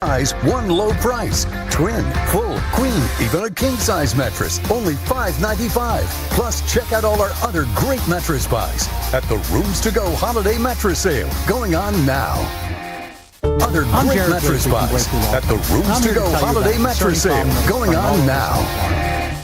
One low price. Twin, full, queen, even a king-size mattress. Only $5.95. Plus, check out all our other great mattress buys at the Rooms to Go Holiday Mattress Sale going on now. Other great mattress buys at the Rooms to Go Holiday Mattress Sale going on now.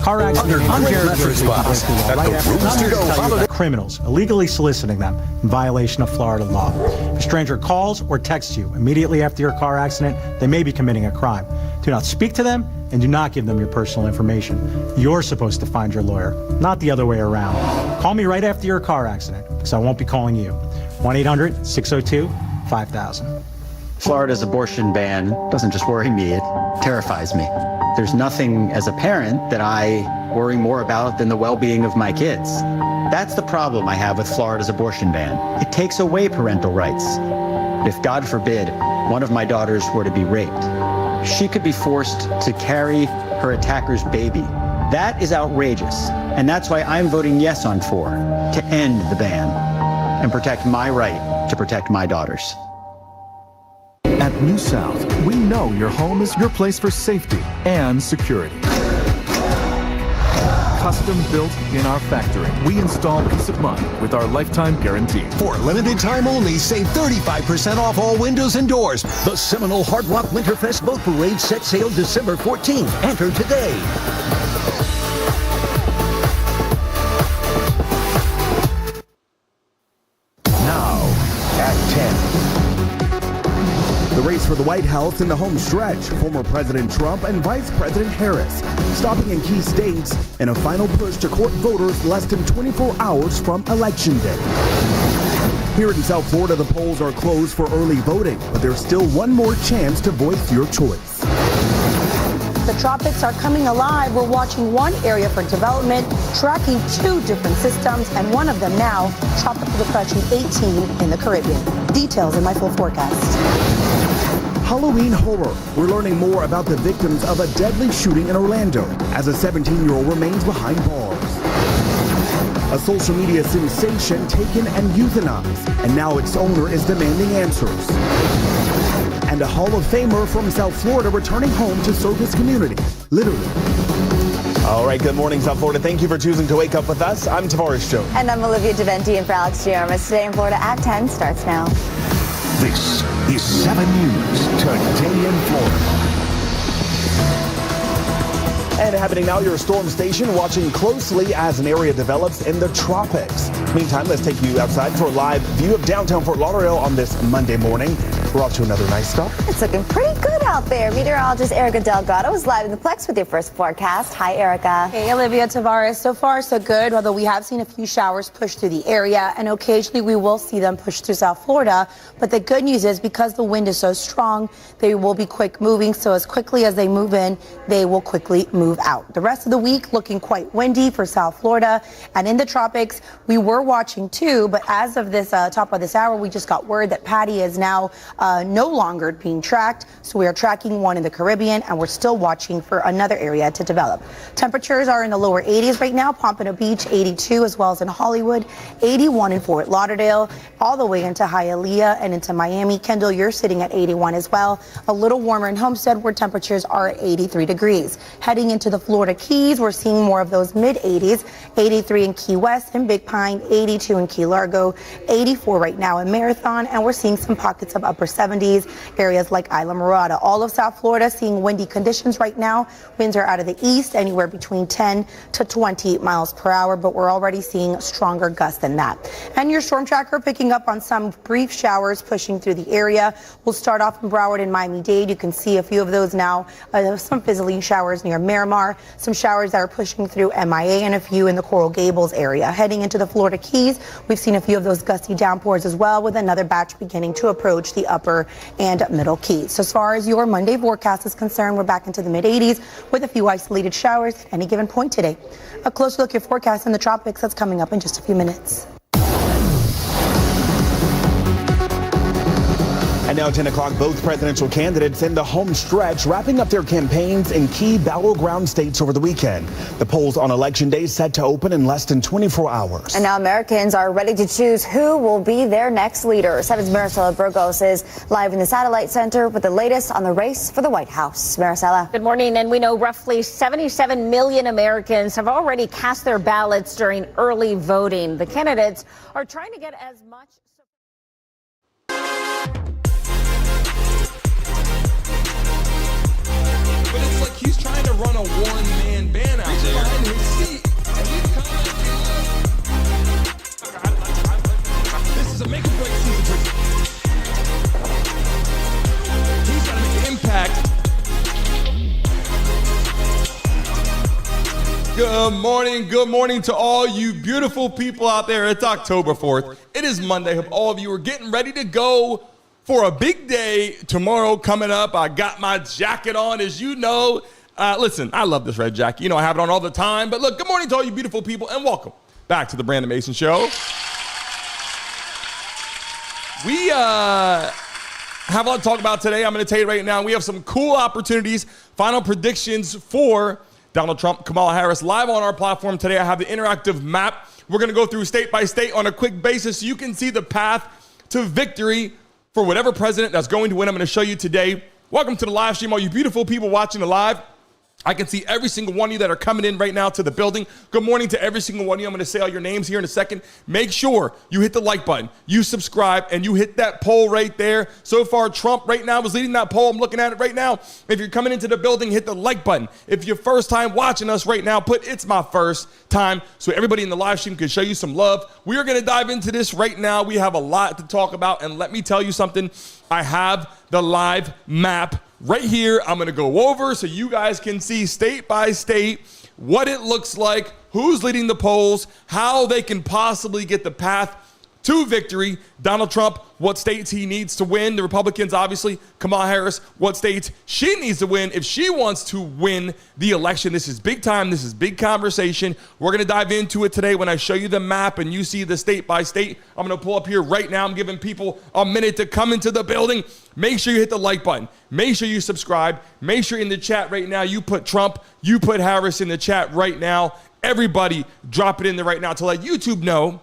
Car accident. Other great mattress buys at the Rooms to Go Holiday. Criminals illegally soliciting them in violation of Florida law. If a stranger calls or texts you immediately after your car accident, they may be committing a crime. Do not speak to them and do not give them your personal information. You're supposed to find your lawyer, not the other way around. Call me right after your car accident, because I won't be calling you. 1-800-602-5000. Florida's abortion ban doesn't just worry me, it terrifies me. There's nothing as a parent that I worry more about than the well-being of my kids. That's the problem I have with Florida's abortion ban. It takes away parental rights. If, God forbid, one of my daughters were to be raped, she could be forced to carry her attacker's baby. That is outrageous, and that's why I'm voting yes on 4, to end the ban and protect my right to protect my daughters. At New South, we know your home is your place for safety and security. Custom built in our factory, we install peace of mind with our lifetime guarantee. For a limited time only, save 35% off all windows and doors. The Seminole Hard Rock Winterfest Boat Parade set sail December 14th. Enter today. Now at 10. The race for the White House in the home stretch. Former President Trump and Vice President Harris stopping in key states in a final push to court voters less than 24 hours from Election Day. Here in South Florida, the polls are closed for early voting, but there's still one more chance to voice your choice. The tropics are coming alive. We're watching one area for development, tracking 2 different systems, and one of them now, Tropical Depression 18 in the Caribbean. Details in my full forecast. Halloween horror. We're learning more about the victims of a deadly shooting in Orlando as a 17-year-old remains behind bars. A social media sensation taken and euthanized, and now its owner is demanding answers. And a Hall of Famer from South Florida returning home to serve his community, literally. All right, good morning, South Florida. Thank you for choosing to wake up with us. I'm Tavares Jones. And I'm Olivia Deventi, and for Alex Giarmas. Today in Florida at 10 starts now. This is 7 News Today in Florida. And happening now, your storm station watching closely as an area develops in the tropics. Meantime, let's take you outside for a live view of downtown Fort Lauderdale on this Monday morning. We're off to another nice start. It's looking pretty good out there. Meteorologist Erica Delgado is live in the Plex with your first forecast. Hi, Erica. Hey, Olivia, Tavares. So far, so good, although we have seen a few showers push through the area, and occasionally we will see them push through South Florida. But the good news is because the wind is so strong, they will be quick moving. So as quickly as they move in, they will quickly move out. The rest of the week looking quite windy for South Florida. And in the tropics, we were watching too, but as of this top of this hour, we just got word that Patty is now no longer being tracked. So we are tracking one in the Caribbean, and we're still watching for another area to develop. Temperatures are in the lower 80s right now. Pompano Beach, 82, as well as in Hollywood, 81 in Fort Lauderdale, all the way into Hialeah and into Miami. Kendall, you're sitting at 81 as well. A little warmer in Homestead, where temperatures are at 83 degrees. Heading into the Florida Keys, we're seeing more of those mid-80s, 83 in Key West and Big Pine, 82 in Key Largo, 84 right now in Marathon, and we're seeing some pockets of upper 70s, areas like Isla Morada. All of South Florida seeing windy conditions right now. Winds are out of the east, anywhere between 10 to 20 miles per hour, but we're already seeing stronger gusts than that. And your storm tracker picking up on some brief showers pushing through the area. We'll start off in Broward and Miami-Dade. You can see a few of those now. Some fizzling showers near Miramar, some showers that are pushing through MIA, and a few in the Coral Gables area. Heading into the Florida Keys, we've seen a few of those gusty downpours as well, with another batch beginning to approach the upper and middle Keys. So as far as your Monday forecast is concerned, we're back into the mid-80s with a few isolated showers at any given point today. A closer look at your forecast in the tropics, that's coming up in just a few minutes. And And now 10 o'clock, both presidential candidates in the home stretch wrapping up their campaigns in key battleground states over the weekend. The polls on Election Day set to open in less than 24 hours. And now Americans are ready to choose who will be their next leader. 7's Maricela Burgos is live in the Satellite Center with the latest on the race for the White House. Maricela. Good morning. And we know roughly 77 million Americans have already cast their ballots during early voting. The candidates are trying to get as much. But it's like he's trying to run a one-man band out there. Behind his seat. And he's this is a make-or-break season. He's got to make an impact. Good morning to all you beautiful people out there. It's October 4th. It is Monday. Hope all of you are getting ready to go for a big day tomorrow coming up. I got my jacket on, as you know. Listen, I love this red jacket. You know, I have it on all the time. But look, good morning to all you beautiful people, and welcome back to the Brandon Mason Show. We have a lot to talk about today. I'm going to tell you right now, we have some cool opportunities, final predictions for Donald Trump, Kamala Harris, live on our platform today. I have the interactive map. We're going to go through state by state on a quick basis so you can see the path to victory for whatever president that's going to win. I'm going to show you today. Welcome to the live stream, all you beautiful people watching the live. I can see every single one of you that are coming in right now to the building. Good morning to every single one of you. I'm going to say all your names here in a second. Make sure you hit the like button, you subscribe, and you hit that poll right there. So far, Trump right now is leading that poll. I'm looking at it right now. If you're coming into the building, hit the like button. If you're first time watching us right now, put "it's my first time" so everybody in the live stream can show you some love. We are going to dive into this right now. We have a lot to talk about, and let me tell you something. I have the live map right here. I'm going to go over so you guys can see state by state what it looks like, who's leading the polls, how they can possibly get the path to victory. Donald Trump, what states he needs to win. The Republicans, obviously. Kamala Harris, what states she needs to win if she wants to win the election. This is big time. This is big conversation. We're going to dive into it today when I show you the map and you see the state by state. I'm going to pull up here right now. I'm giving people a minute to come into the building. Make sure you hit the like button. Make sure you subscribe. Make sure in the chat right now you put Trump, you put Harris in the chat right now. Everybody drop it in there right now to let YouTube know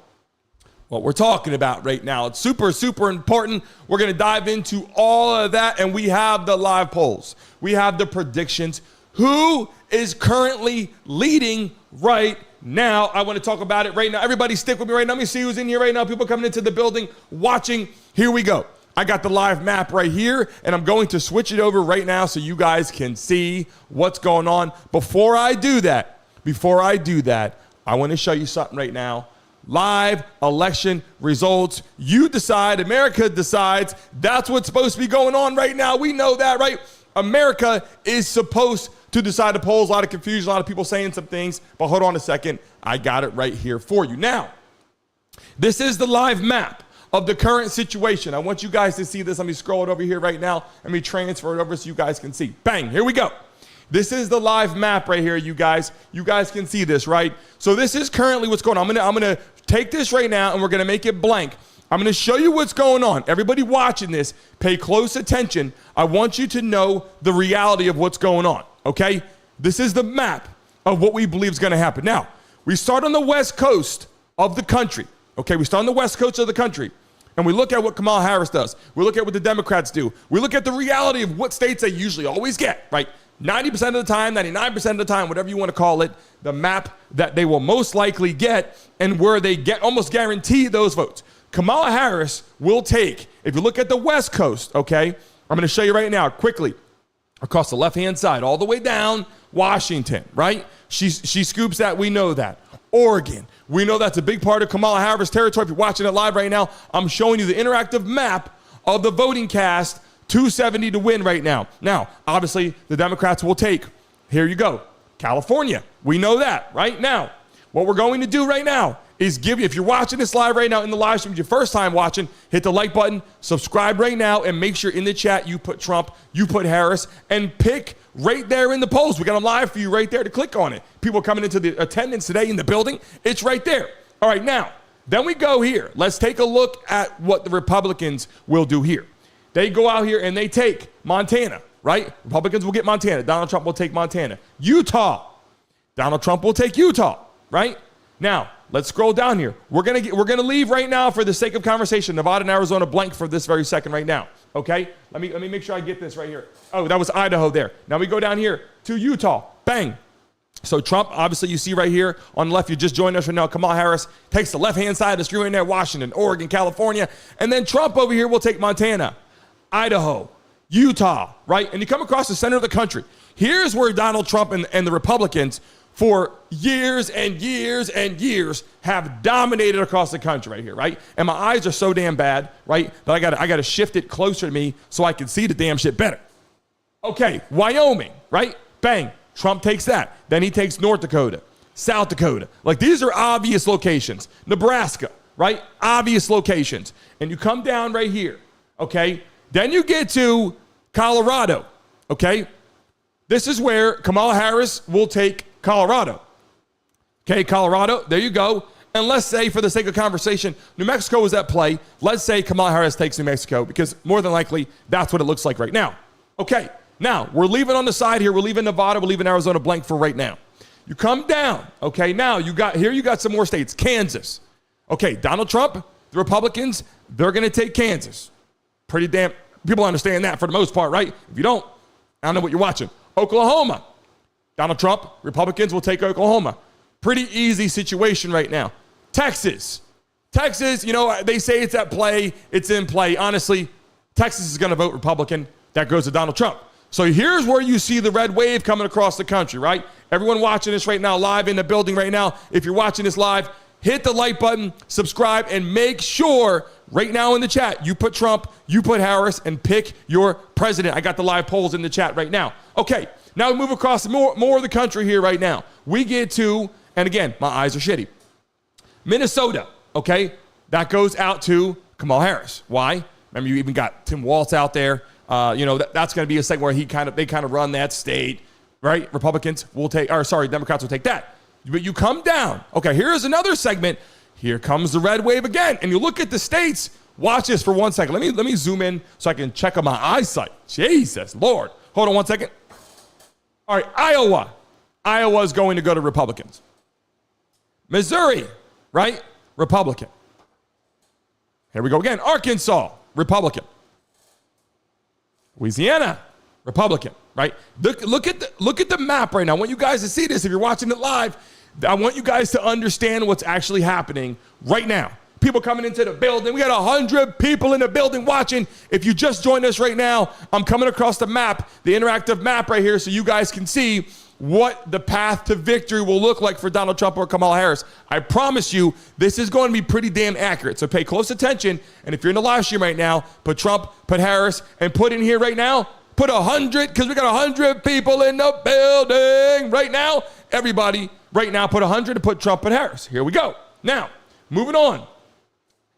what we're talking about right now. It's super, super important. We're going to dive into all of that, and we have the live polls. We have the predictions. Who is currently leading right now? I want to talk about it right now. Everybody stick with me right now. Let me see who's in here right now. People coming into the building, watching. Here we go. I got the live map right here, and I'm going to switch it over right now so you guys can see what's going on. Before I do that, I want to show you something right now. Live election results. You decide. America decides. That's what's supposed to be going on right now. We know that, right? America is supposed to decide the polls. A lot of confusion, a lot of people saying some things, but hold on a second. I got it right here for you. Now, this is the live map of the current situation. I want you guys to see this. Let me scroll it over here right now. Let me transfer it over so you guys can see. Bang, here we go. This is the live map right here, you guys. You guys can see this, right? So this is currently what's going on. I'm gonna take this right now and we're gonna make it blank. I'm gonna show you what's going on. Everybody watching this, pay close attention. I want you to know the reality of what's going on, okay? This is the map of what we believe is gonna happen. Now, we start on the west coast of the country, okay? We start on the west coast of the country. And we look at what Kamala Harris does. We look at what the Democrats do. We look at the reality of what states they usually always get, right? 90% of the time, 99% of the time, whatever you want to call it, the map that they will most likely get and where they get almost guarantee those votes. Kamala Harris will take, if you look at the West Coast, okay, I'm going to show you right now quickly, across the left-hand side, all the way down Washington, right? She scoops that. We know that. Oregon. We know that's a big part of Kamala Harris territory. If you're watching it live right now, I'm showing you the interactive map of the voting cast, 270 to win right now. Now, obviously, the Democrats will take, here you go, California. We know that right now. What we're going to do right now is give you, if you're watching this live right now in the live stream, your first time watching, hit the like button, subscribe right now, and make sure in the chat you put Trump, you put Harris, and pick right there in the polls. We got them live for you right there to click on it. People coming into the attendance today in the building, it's right there. All right, now, then we go here. Let's take a look at what the Republicans will do here. They go out here and they take Montana, right? Republicans will get Montana. Donald Trump will take Montana. Utah. Donald Trump will take Utah, right? Now, let's scroll down here. We're gonna leave right now for the sake of conversation, Nevada and Arizona blank for this very second right now, okay? Let me make sure I get this right here. Oh, that was Idaho there. Now we go down here to Utah. Bang. So Trump, obviously you see right here on the left, you just joined us right now. Kamala Harris takes the left-hand side of the screen there, Washington, Oregon, California. And then Trump over here will take Montana, Idaho, Utah, right? And you come across the center of the country. Here's where Donald Trump and the Republicans for years and years and years have dominated across the country right here, right? And my eyes are so damn bad, right, that I got to shift it closer to me so I can see the damn shit better. Okay, Wyoming, right? Bang, Trump takes that. Then he takes North Dakota, South Dakota. Like, these are obvious locations. Nebraska, right? Obvious locations. And you come down right here, okay? Then you get to Colorado, okay? This is where Kamala Harris will take Colorado. Okay, Colorado, there you go. And let's say, for the sake of conversation, New Mexico is at play. Let's say Kamala Harris takes New Mexico, because more than likely, that's what it looks like right now. Okay, now, we're leaving on the side here. We're leaving Nevada. We're leaving Arizona blank for right now. You come down. Okay, now, you got some more states. Kansas. Okay, Donald Trump, the Republicans, they're going to take Kansas. Pretty damn, people understand that for the most part, right? If you don't, I don't know what you're watching. Oklahoma. Donald Trump, Republicans will take Oklahoma. Pretty easy situation right now. Texas, you know, they say it's at play. It's in play. Honestly, Texas is going to vote Republican. That goes to Donald Trump. So here's where you see the red wave coming across the country, right? Everyone watching this right now, live in the building right now, if you're watching this live, hit the like button, subscribe, and make sure right now in the chat, you put Trump, you put Harris, and pick your president. I got the live polls in the chat right now. Okay. Now we move across more of the country here right now. We get to, and again, my eyes are shitty, Minnesota, okay? That goes out to Kamala Harris. Why? Remember, you even got Tim Walz out there. You know, that's going to be a segment where they kind of run that state, right? Democrats will take that. But you come down. Okay, here's another segment. Here comes the red wave again. And you look at the states. Watch this for 1 second. Let me zoom in so I can check on my eyesight. Jesus, Lord. Hold on 1 second. All right, Iowa. Iowa's going to go to Republicans. Missouri, right? Republican. Here we go again. Arkansas, Republican. Louisiana, Republican, right? Look at the map right now. I want you guys to see this. If you're watching it live, I want you guys to understand what's actually happening right now. People coming into the building. We got 100 people in the building watching. If you just joined us right now, I'm coming across the map, the interactive map right here, so you guys can see what the path to victory will look like for Donald Trump or Kamala Harris. I promise you, this is going to be pretty damn accurate. So pay close attention. And if you're in the live stream right now, put Trump, put Harris, and put in here right now, put 100, because we got 100 people in the building right now. Everybody right now, put 100 and put Trump and Harris. Here we go. Now, moving on.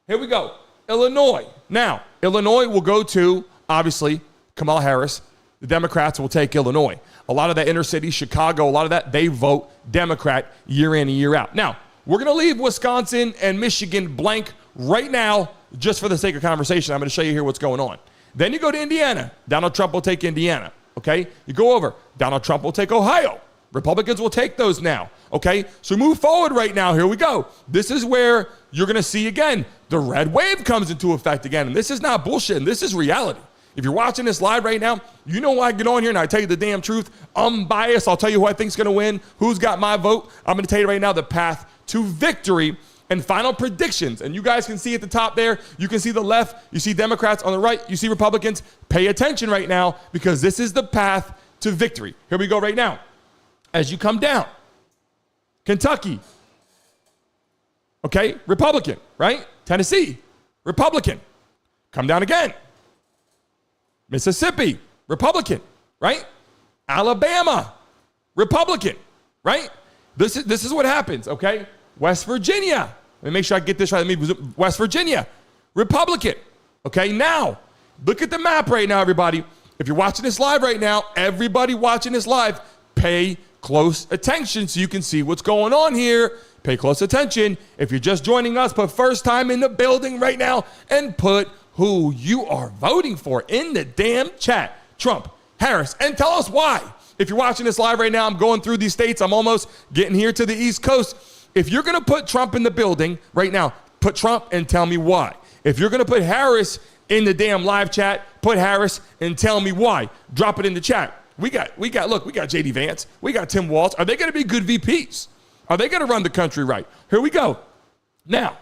Here we go. Illinois. Now, Illinois will go to, obviously, Kamala Harris. The Democrats will take Illinois. A lot of that inner city, Chicago, a lot of that, they vote Democrat year in and year out. Now, we're going to leave Wisconsin and Michigan blank right now, just for the sake of conversation. I'm going to show you here what's going on. Then you go to Indiana. Donald Trump will take Indiana, okay? You go over. Donald Trump will take Ohio. Republicans will take those now, okay? So move forward right now. Here we go. This is where you're going to see, again, the red wave comes into effect again. And this is not bullshit. And this is reality. If you're watching this live right now, you know why I get on here and I tell you the damn truth. I'm biased. I'll tell you who I think is going to win, who's got my vote. I'm going to tell you right now the path to victory and final predictions. And you guys can see at the top there, you can see the left, you see Democrats on the right, you see Republicans. Pay attention right now, because this is the path to victory. Here we go right now. As you come down, Kentucky, okay, Republican, right? Tennessee, Republican. Come down again. Mississippi, Republican, right? Alabama, Republican, right? This is what happens, okay? West Virginia. Let me make sure I get this right. West Virginia, Republican. Okay, now, look at the map right now, everybody. If you're watching this live right now, everybody watching this live, pay close attention so you can see what's going on here. Pay close attention. If you're just joining us, put first time in the building right now and put who you are voting for in the damn chat. Trump, Harris, and tell us why. If you're watching this live right now, I'm going through these states. I'm almost getting here to the East Coast. If you're going to put Trump in the building right now, put Trump and tell me why. If you're going to put Harris in the damn live chat, put Harris and tell me why. Drop it in the chat. We got JD Vance. We got Tim Walz. Are they going to be good VPs? Are they going to run the country right? Here we go. Now,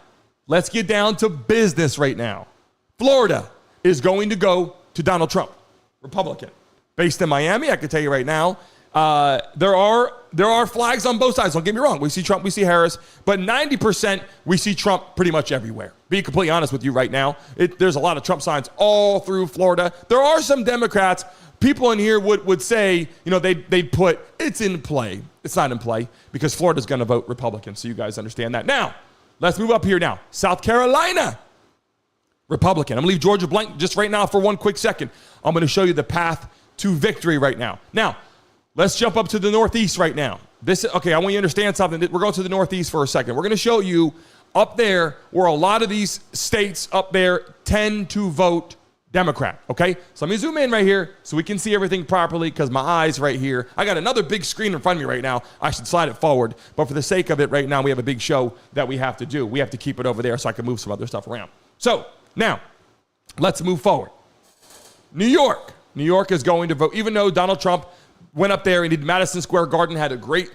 let's get down to business right now. Florida is going to go to Donald Trump, Republican. Based in Miami, I can tell you right now, there are flags on both sides. Don't get me wrong. We see Trump, we see Harris, but 90% we see Trump pretty much everywhere. Being completely honest with you right now, there's a lot of Trump signs all through Florida. There are some Democrats. People in here would say, they'd put, it's in play. It's not in play because Florida's going to vote Republican, so you guys understand that. Now, let's move up here now. South Carolina, Republican. I'm going to leave Georgia blank just right now for one quick second. I'm going to show you the path to victory right now. Now, let's jump up to the Northeast right now. I want you to understand something. We're going to the Northeast for a second. We're going to show you up there where a lot of these states up there tend to vote Democrat, okay? So let me zoom in right here so we can see everything properly because my eyes right here. I got another big screen in front of me right now. I should slide it forward. But for the sake of it right now, we have a big show that we have to do. We have to keep it over there so I can move some other stuff around. So now, let's move forward. New York. New York is going to vote, even though Donald Trump went up there and did Madison Square Garden, had a great,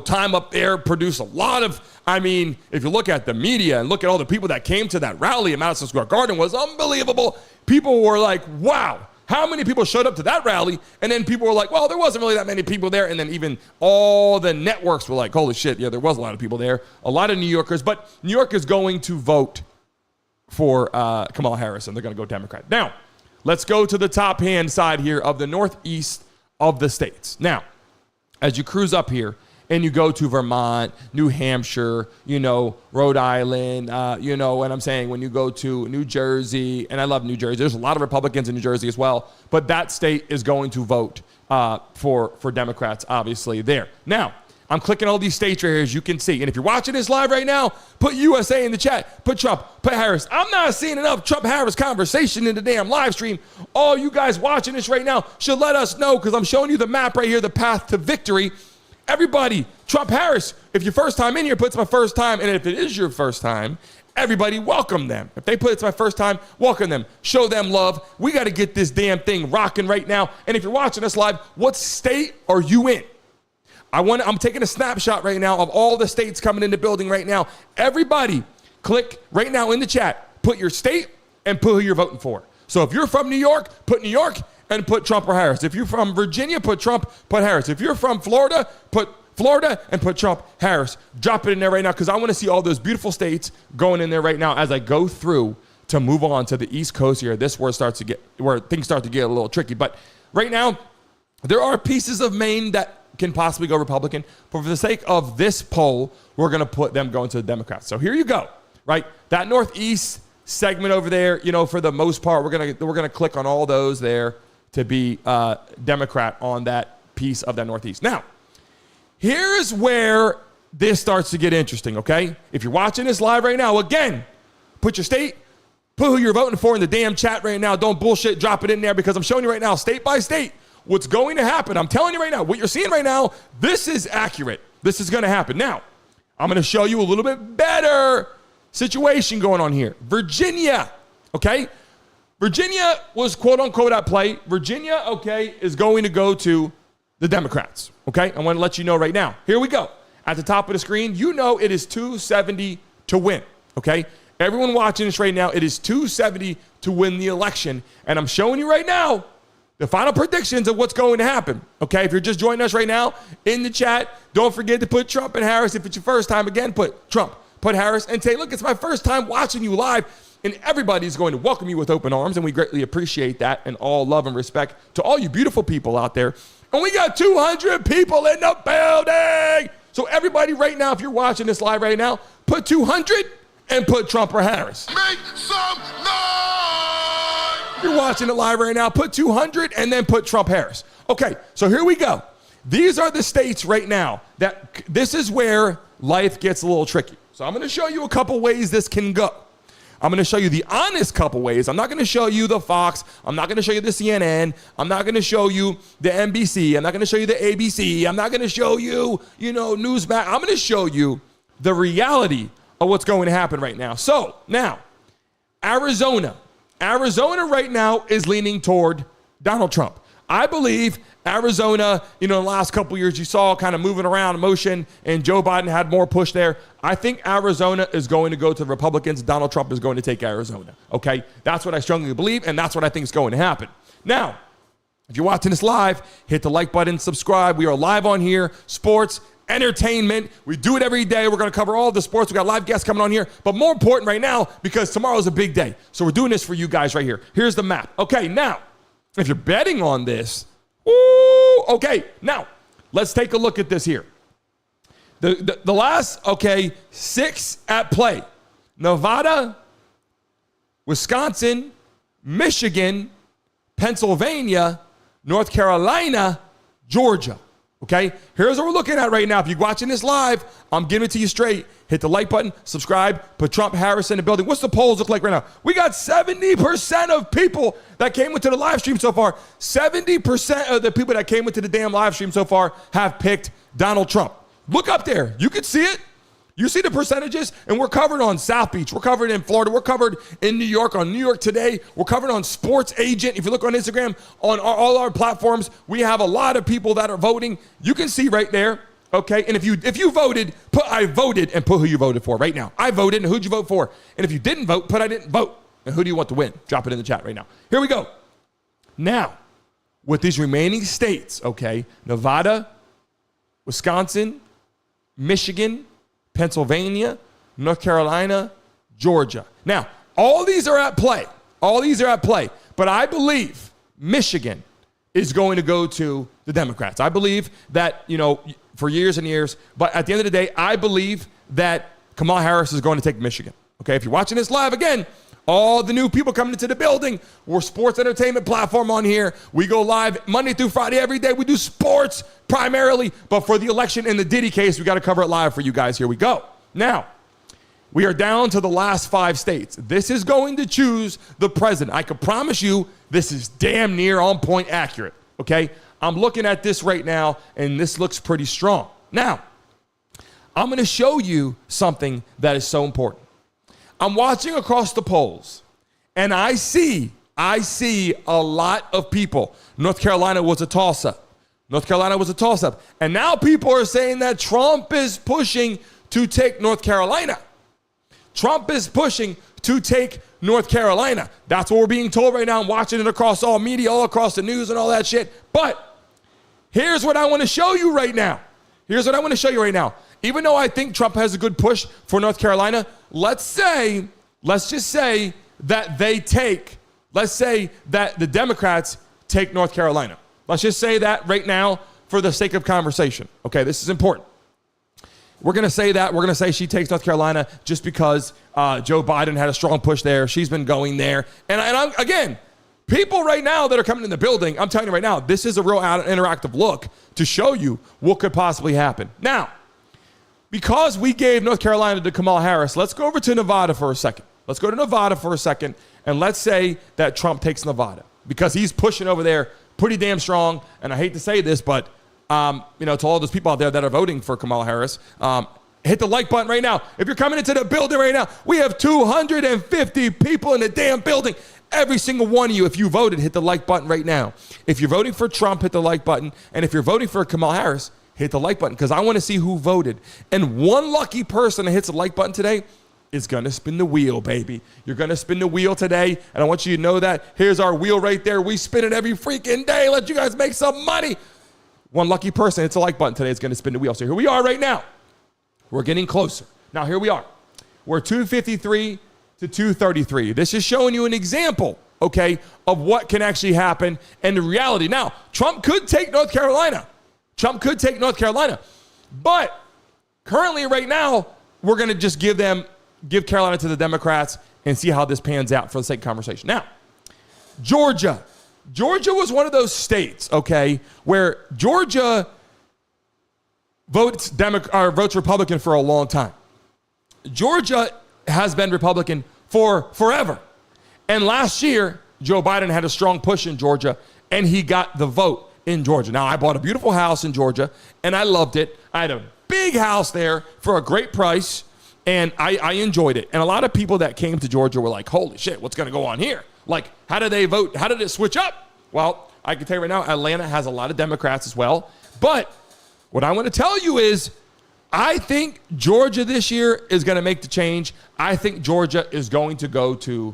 time up there, produced a lot of, if you look at the media and look at all the people that came to that rally in Madison Square Garden was unbelievable. People were like, wow, how many people showed up to that rally? And then people were like, well, there wasn't really that many people there. And then even all the networks were like, holy shit, yeah, there was a lot of people there, a lot of New Yorkers. But New York is going to vote for Kamala Harris, and they're going to go Democrat. Now, let's go to the top hand side here of the Northeast of the states. Now, as you cruise up here and you go to Vermont, New Hampshire, Rhode Island, what I'm saying, when you go to New Jersey, and I love New Jersey. There's a lot of Republicans in New Jersey as well, but that state is going to vote for Democrats, obviously, there. Now, I'm clicking all these states right here, as you can see. And if you're watching this live right now, put USA in the chat. Put Trump, put Harris. I'm not seeing enough Trump-Harris conversation in the damn live stream. All you guys watching this right now should let us know because I'm showing you the map right here, the path to victory. Everybody, Trump-Harris, if you're first time in here, put it's my first time. And if it is your first time, everybody welcome them. If they put it's my first time, welcome them. Show them love. We got to get this damn thing rocking right now. And if you're watching us live, what state are you in? I'm taking a snapshot right now of all the states coming in the building right now. Everybody, click right now in the chat. Put your state and put who you're voting for. So if you're from New York, put New York and put Trump or Harris. If you're from Virginia, put Trump, put Harris. If you're from Florida, put Florida and put Trump, Harris. Drop it in there right now because I want to see all those beautiful states going in there right now as I go through to move on to the East Coast here. This where things start to get a little tricky. But right now, there are pieces of Maine that can possibly go Republican, but for the sake of this poll, we're going to put them going to the Democrats. So here you go, right? That Northeast segment over there, for the most part, we're going to click on all those there to be Democrat on that piece of that Northeast. Now, here's where this starts to get interesting, okay? If you're watching this live right now, again, put your state, put who you're voting for in the damn chat right now. Don't bullshit, drop it in there because I'm showing you right now, state by state, what's going to happen. I'm telling you right now, what you're seeing right now, this is accurate. This is going to happen. Now, I'm going to show you a little bit better situation going on here. Virginia, okay? Virginia was quote unquote at play. Virginia, okay, is going to go to the Democrats, okay? I want to let you know right now. Here we go. At the top of the screen, it is 270 to win, okay? Everyone watching this right now, it is 270 to win the election. And I'm showing you right now the final predictions of what's going to happen, okay? If you're just joining us right now in the chat, don't forget to put Trump and Harris. If it's your first time, again, put Trump, put Harris, and say, look, it's my first time watching you live, and everybody's going to welcome you with open arms, and we greatly appreciate that, and all love and respect to all you beautiful people out there. And we got 200 people in the building! So everybody right now, if you're watching this live right now, put 200 and put Trump or Harris. Make some noise! You're watching it live right now, put 200 and then put Trump Harris. Okay, so here we go. These are the states right now that this is where life gets a little tricky. So I'm going to show you a couple ways this can go. I'm going to show you the honest couple ways. I'm not going to show you the Fox. I'm not going to show you the CNN. I'm not going to show you the NBC. I'm not going to show you the ABC. I'm not going to show you, Newsmax. I'm going to show you the reality of what's going to happen right now. So now, Arizona right now is leaning toward Donald Trump. I believe Arizona, in the last couple years, you saw kind of moving around motion, and Joe Biden had more push there. I think Arizona is going to go to the Republicans. Donald Trump is going to take Arizona. Okay? That's what I strongly believe, and that's what I think is going to happen. Now, if you're watching this live, hit the like button, subscribe. We are live on here, sports, entertainment. We do it every day. We're going to cover all the sports. We got live guests coming on here. But more important right now, because tomorrow is a big day. So we're doing this for you guys right here. Here's the map. Okay, now, if you're betting on this, okay, now, let's take a look at this here. The last, 6 at play. Nevada, Wisconsin, Michigan, Pennsylvania, North Carolina, Georgia. Okay, here's what we're looking at right now. If you're watching this live, I'm giving it to you straight. Hit the like button, subscribe, put Trump, Harris in the building. What's the polls look like right now? We got 70% of people that came into the live stream so far. 70% of the people that came into the damn live stream so far have picked Donald Trump. Look up there. You can see it. You see the percentages, and we're covered on South Beach. We're covered in Florida. We're covered in New York on New York Today. We're covered on Sports Agent. If you look on Instagram, on all our platforms, we have a lot of people that are voting. You can see right there, okay? And if you voted, put I voted and put who you voted for right now. I voted, and who'd you vote for? And if you didn't vote, put I didn't vote. And who do you want to win? Drop it in the chat right now. Here we go. Now, with these remaining states, okay, Nevada, Wisconsin, Michigan, Pennsylvania, North Carolina, Georgia. Now, all these are at play. But I believe Michigan is going to go to the Democrats. I believe that, for years and years, but at the end of the day, I believe that Kamala Harris is going to take Michigan. Okay, if you're watching this live, again, all the new people coming into the building, we're sports entertainment platform on here. We go live Monday through Friday every day. We do sports primarily, but for the election in the Diddy case, we got to cover it live for you guys. Here we go. Now, we are down to the last 5 states. This is going to choose the president. I can promise you this is damn near on point accurate, okay? I'm looking at this right now, and this looks pretty strong. Now, I'm going to show you something that is so important. I'm watching across the polls, and I see a lot of people. North Carolina was a toss-up. And now people are saying that Trump is pushing to take North Carolina. That's what we're being told right now. I'm watching it across all media, all across the news and all that shit. But here's what I want to show you right now. Even though I think Trump has a good push for North Carolina, let's just say that the Democrats take North Carolina. Let's just say that right now for the sake of conversation. Okay, this is important. We're going to say that. We're going to say she takes North Carolina just because Joe Biden had a strong push there. She's been going there. And I'm, again, people right now that are coming in the building, I'm telling you right now, this is a real interactive look to show you what could possibly happen. Now, because we gave North Carolina to Kamala Harris, let's go over to Nevada for a second. And let's say that Trump takes Nevada because he's pushing over there pretty damn strong. And I hate to say this, but, to all those people out there that are voting for Kamala Harris, hit the like button right now. If you're coming into the building right now, we have 250 people in the damn building. Every single one of you, if you voted, hit the like button right now. If you're voting for Trump, hit the like button. And if you're voting for Kamala Harris, hit the like button because I want to see who voted. And one lucky person that hits the like button today is going to spin the wheel, baby. You're going to spin the wheel today, and I want you to know that. Here's our wheel right there. We spin it every freaking day. Let you guys make some money. One lucky person hits the like button today is going to spin the wheel. So here we are right now. We're getting closer. Now, here we are. We're 253 to 233. This is showing you an example, okay, of what can actually happen and the reality. Now, Trump could take North Carolina. But currently right now, we're going to just give Carolina to the Democrats and see how this pans out for the sake of conversation. Now, Georgia was one of those states, okay, where Georgia votes Republican for a long time. Georgia has been Republican for forever. And last year, Joe Biden had a strong push in Georgia, and he got the vote in Georgia. Now, I bought a beautiful house in Georgia, and I loved it. I had a big house there for a great price, and I enjoyed it. And a lot of people that came to Georgia were like, holy shit, what's going to go on here? Like, how did they vote? How did it switch up? Well, I can tell you right now, Atlanta has a lot of Democrats as well. But what I want to tell you is, I think Georgia this year is going to make the change. I think Georgia is going to go to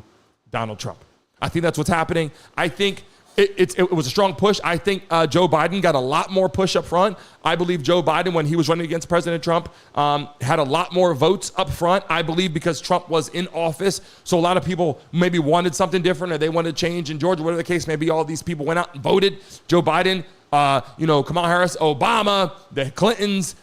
Donald Trump. I think that's what's happening. I think it was a strong push. I think Joe Biden got a lot more push up front. I believe Joe Biden, when he was running against President Trump, had a lot more votes up front. I believe because Trump was in office. So a lot of people maybe wanted something different, or they wanted change in Georgia, whatever the case may be. All these people went out and voted. Joe Biden, Kamala Harris, Obama, the Clintons,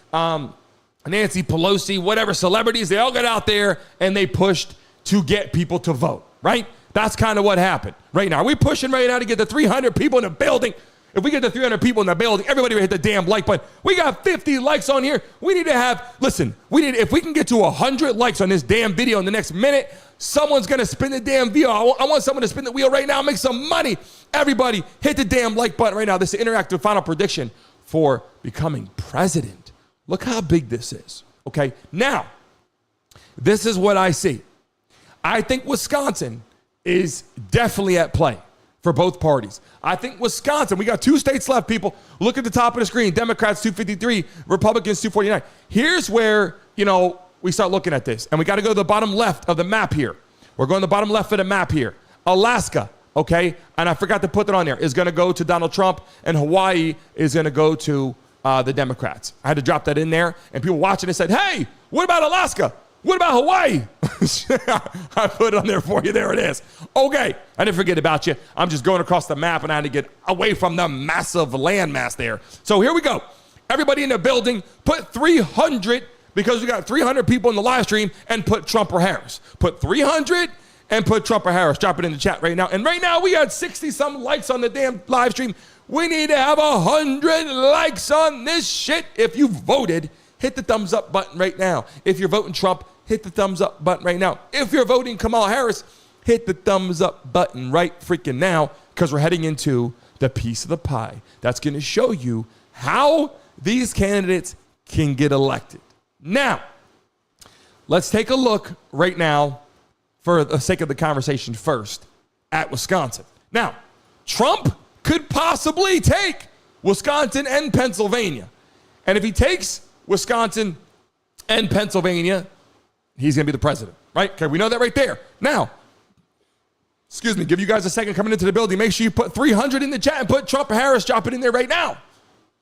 Nancy Pelosi, whatever celebrities, they all got out there and they pushed to get people to vote, right? That's kind of what happened right now. We're pushing right now to get the 300 people in the building. If we get the 300 people in the building, everybody will hit the damn like button. We got 50 likes on here. We need to have, if we can get to 100 likes on this damn video in the next minute, someone's going to spin the damn wheel. I want someone to spin the wheel right now and make some money. Everybody hit the damn like button right now. This is an interactive final prediction for becoming president. Look how big this is. Okay. Now, this is what I see. I think Wisconsin is definitely at play for both parties. I think Wisconsin, we got 2 states left, people. Look at the top of the screen. Democrats 253, Republicans 249. Here's where, we start looking at this. And we got to go to the bottom left of the map here. We're going to the bottom left of the map here. Alaska, okay? And I forgot to put that on there, is going to go to Donald Trump, and Hawaii is going to go to the Democrats. I had to drop that in there, and people watching it said, hey, what about Alaska? What about Hawaii? I put it on there for you. There it is. Okay. I didn't forget about you. I'm just going across the map, and I had to get away from the massive landmass there. So here we go. Everybody in the building, put 300, because we got 300 people in the live stream, and put Trump or Harris. Put 300 and put Trump or Harris. Drop it in the chat right now. And right now we got 60-some likes on the damn live stream. We need to have 100 likes on this shit. If you voted, hit the thumbs up button right now. If you're voting Trump, hit the thumbs up button right now. If you're voting Kamala Harris, hit the thumbs up button right freaking now, because we're heading into the piece of the pie that's going to show you how these candidates can get elected. Now, let's take a look right now, for the sake of the conversation first, at Wisconsin. Now, Trump could possibly take Wisconsin and Pennsylvania. And if he takes Wisconsin and Pennsylvania, he's going to be the president, right? Okay, we know that right there. Now, give you guys a second coming into the building. Make sure you put 300 in the chat and put Trump or Harris. Drop it in there right now.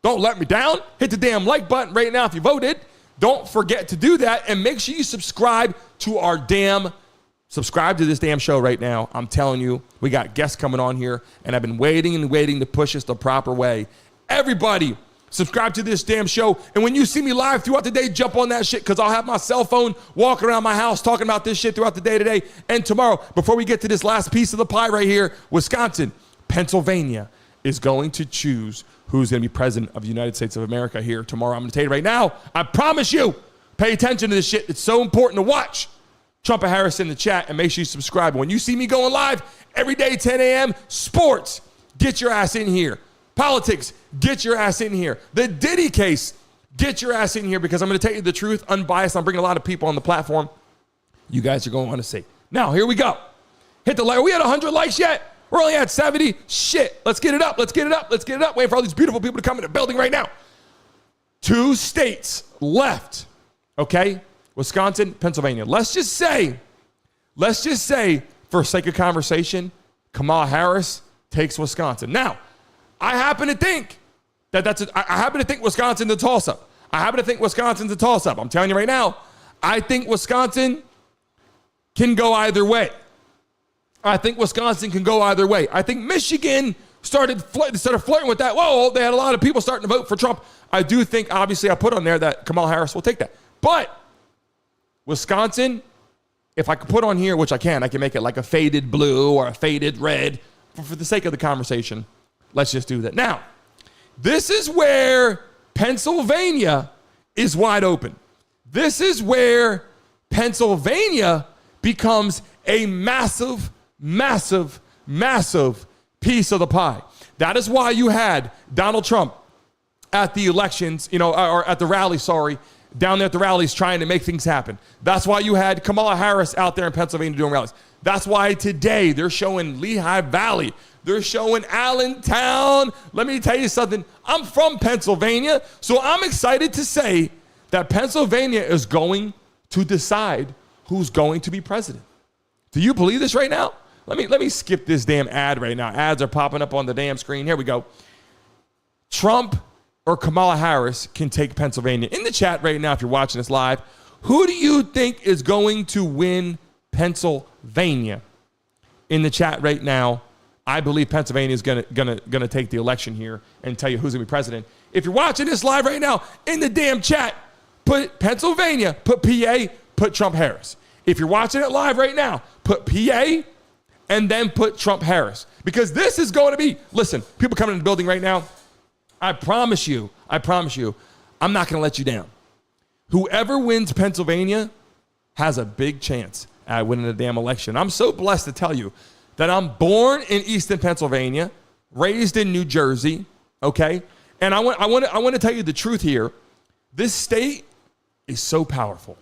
Don't let me down. Hit the damn like button right now if you voted. Don't forget to do that, and make sure you subscribe to this damn show right now. I'm telling you, we got guests coming on here, and I've been waiting to push us the proper way. Everybody, subscribe to this damn show. And when you see me live throughout the day, jump on that shit, because I'll have my cell phone walking around my house talking about this shit throughout the day today and tomorrow. Before we get to this last piece of the pie right here, Wisconsin, Pennsylvania is going to choose who's going to be president of the United States of America here tomorrow. I'm going to tell you right now, I promise you, pay attention to this shit. It's so important to watch. Trump and Harris in the chat, and make sure you subscribe. When you see me going live every day, 10 a.m., sports, get your ass in here. Politics, get your ass in here. The Diddy case, get your ass in here, because I'm going to tell you the truth, unbiased. I'm bringing a lot of people on the platform. You guys are going to want to see. Now, here we go. Hit the like. Are we at 100 likes yet? We're only at 70. Shit. Let's get it up. Let's get it up. Let's get it up. Waiting for all these beautiful people to come in the building right now. 2 states left. Okay? Wisconsin, Pennsylvania. Let's just say, for sake of conversation, Kamala Harris takes Wisconsin. Now, I happen to think Wisconsin's a toss-up. I'm telling you right now, I think Wisconsin can go either way. I think Michigan started flirting with that. Whoa, they had a lot of people starting to vote for Trump. I do think, obviously, I put on there that Kamala Harris will take that. But Wisconsin, if I could put on here, which I can make it like a faded blue or a faded red. For the sake of the conversation, let's just do that. Now, this is where Pennsylvania is wide open. This is where Pennsylvania becomes a massive, massive, massive piece of the pie. That is why you had Donald Trump at the elections, or at the rally, down there at the rallies trying to make things happen. That's why you had Kamala Harris out there in Pennsylvania doing rallies. That's why today they're showing Lehigh Valley. They're showing Allentown. Let me tell you something. I'm from Pennsylvania, so I'm excited to say that Pennsylvania is going to decide who's going to be president. Do you believe this right now? Let me skip this damn ad right now. Ads are popping up on the damn screen. Here we go. Trump or Kamala Harris can take Pennsylvania. In the chat right now, if you're watching this live, who do you think is going to win Pennsylvania? In the chat right now, I believe Pennsylvania is gonna take the election here and tell you who's gonna be president. If you're watching this live right now, in the damn chat, put Pennsylvania, put PA, put Trump Harris. If you're watching it live right now, put PA and then put Trump Harris. Because this is going to be, listen, people coming in the building right now, I promise you, I'm not going to let you down. Whoever wins Pennsylvania has a big chance at winning the damn election. I'm so blessed to tell you that I'm born in Easton, Pennsylvania, raised in New Jersey, okay? And I want to tell you the truth here. This state is so powerful.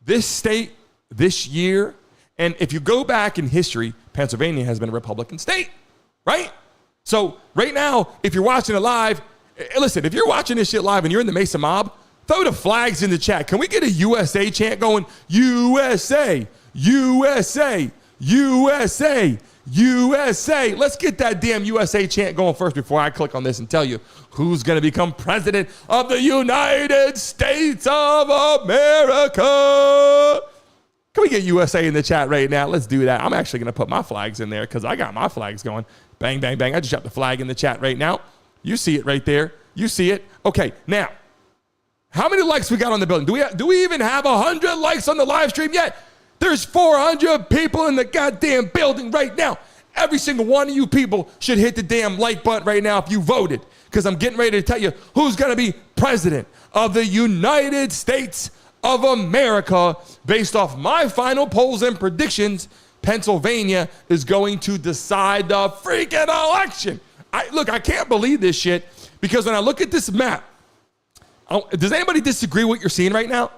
This state, this year, and if you go back in history, Pennsylvania has been a Republican state, right? So right now, if you're watching it live, listen, if you're watching this shit live and you're in the Mesa mob, throw the flags in the chat. Can we get a USA chant going? USA, USA, USA, USA. Let's get that damn USA chant going first before I click on this and tell you who's going to become president of the United States of America. Can we get USA in the chat right now? Let's do that. I'm actually going to put my flags in there because I got my flags going. Bang, bang, bang. I just dropped the flag in the chat right now. You see it right there. You see it. Okay, now, how many likes we got on the building? Do we even have 100 likes on the live stream yet? There's 400 people in the goddamn building right now. Every single one of you people should hit the damn like button right now if you voted, because I'm getting ready to tell you who's going to be president of the United States of America. Based off my final polls and predictions, Pennsylvania is going to decide the freaking election. I can't believe this shit, because when I look at this map, does anybody disagree with what you're seeing right now?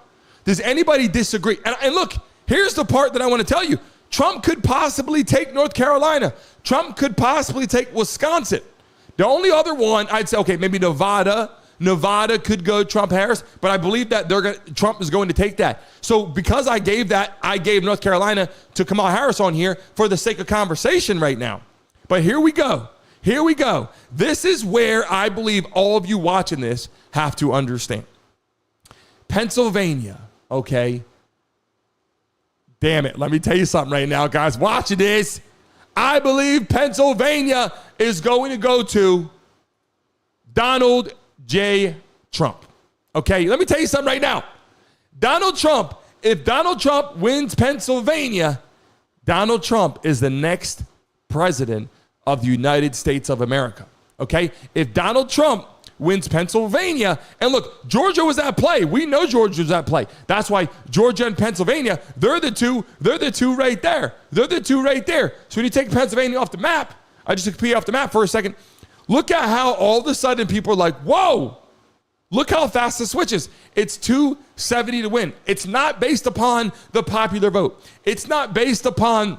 Does anybody disagree? And look, here's the part that I want to tell you. Trump could possibly take North Carolina. Trump could possibly take Wisconsin. The only other one, I'd say, okay, maybe Nevada. Nevada could go Trump Harris, but I believe that Trump is going to take that. So because I gave North Carolina to Kamala Harris on here for the sake of conversation right now. But here we go. Here we go. This is where I believe all of you watching this have to understand. Pennsylvania, okay? Damn it. Let me tell you something right now, guys. Watching this. I believe Pennsylvania is going to go to Donald J. Trump. Okay, let me tell you something right now. Donald Trump, if Donald Trump wins Pennsylvania, Donald Trump is the next president of the United States of America. Okay, if Donald Trump wins Pennsylvania, and look, Georgia was at play. We know Georgia was at play. That's why Georgia and Pennsylvania, they're the two right there. They're the two right there. So when you take Pennsylvania off the map, I just took P off the map for a second. Look at how all of a sudden people are like, whoa, look how fast the switch is. It's 270 to win. It's not based upon the popular vote. It's not based upon,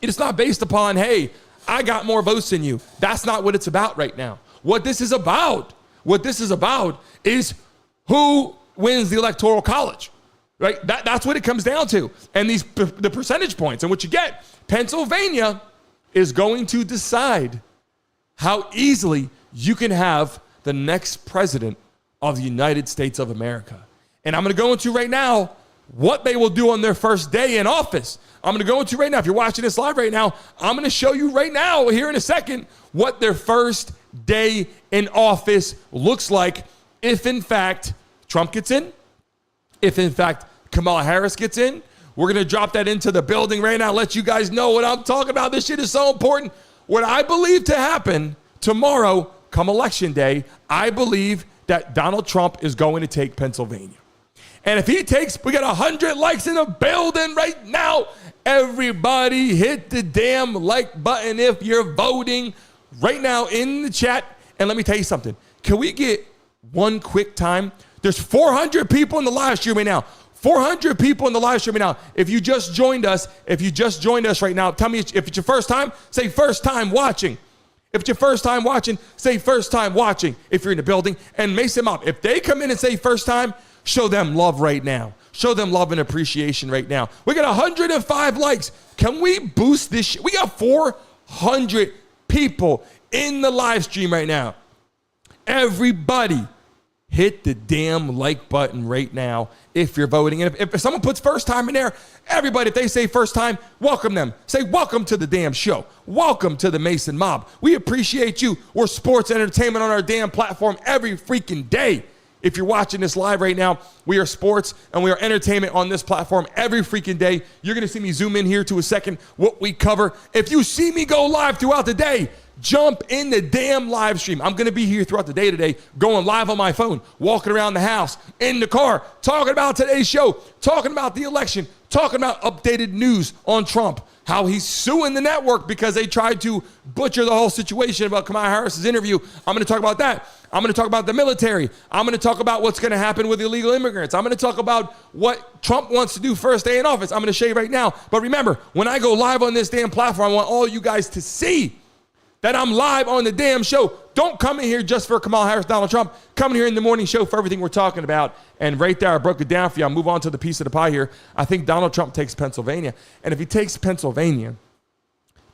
hey, I got more votes than you. That's not what it's about right now. What this is about is who wins the Electoral College, right? That's what it comes down to. And the percentage points and what you get. Pennsylvania is going to decide how easily you can have the next president of the United States of America. And I'm going to go into right now what they will do on their first day in office. I'm going to go into right now. If you're watching this live right now, I'm going to show you right now, here in a second, what their first day in office looks like if, in fact, Trump gets in, if, in fact, Kamala Harris gets in. We're going to drop that into the building right now, let you guys know what I'm talking about. This shit is so important. What I believe to happen tomorrow, come election day, I believe that Donald Trump is going to take Pennsylvania. And if he takes, we got 100 likes in the building right now. Everybody hit the damn like button if you're voting right now in the chat. And let me tell you something. Can we get one quick time? There's 400 people in the live stream right now. 400 people in the live stream right now. If you just joined us right now, tell me if it's your first time, say first time watching. If it's your first time watching, say first time watching if you're in the building. And Mason Mob, if they come in and say first time, show them love right now. Show them love and appreciation right now. We got 105 likes. Can we boost this shit? We got 400 people in the live stream right now. Everybody, hit the damn like button right now if you're voting. And if someone puts first time in there, everybody, if they say first time, welcome them. Say welcome to the damn show. Welcome to the Mason Mob. We appreciate you. We're sports and entertainment on our damn platform every freaking day. If you're watching this live right now, we are sports and we are entertainment on this platform every freaking day. You're going to see me zoom in here to a second what we cover. If you see me go live throughout the day, jump in the damn live stream. I'm going to be here throughout the day today, going live on my phone, walking around the house, in the car, talking about today's show, talking about the election, talking about updated news on Trump, how he's suing the network because they tried to butcher the whole situation about Kamala Harris's interview. I'm going to talk about that. I'm going to talk about the military. I'm going to talk about what's going to happen with illegal immigrants. I'm going to talk about what Trump wants to do first day in office. I'm going to show you right now. But remember, when I go live on this damn platform, I want all you guys to see that I'm live on the damn show. Don't come in here just for Kamala Harris, Donald Trump. Come in here in the morning show for everything we're talking about. And right there, I broke it down for you. I'll move on to the piece of the pie here. I think Donald Trump takes Pennsylvania. And if he takes Pennsylvania,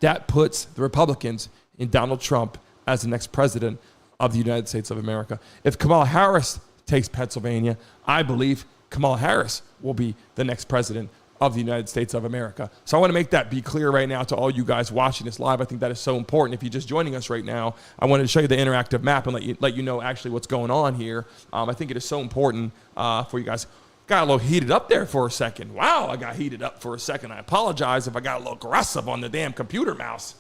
that puts the Republicans in Donald Trump as the next president of the United States of America. If Kamala Harris takes Pennsylvania, I believe Kamala Harris will be the next president of the United States of America. So I want to make that be clear right now to all you guys watching this live. I think that is so important. If you're just joining us right now, I wanted to show you the interactive map and let you know actually what's going on here. I think it is so important for you guys. Got a little heated up there for a second. Wow, I got heated up for a second. I apologize if I got a little aggressive on the damn computer mouse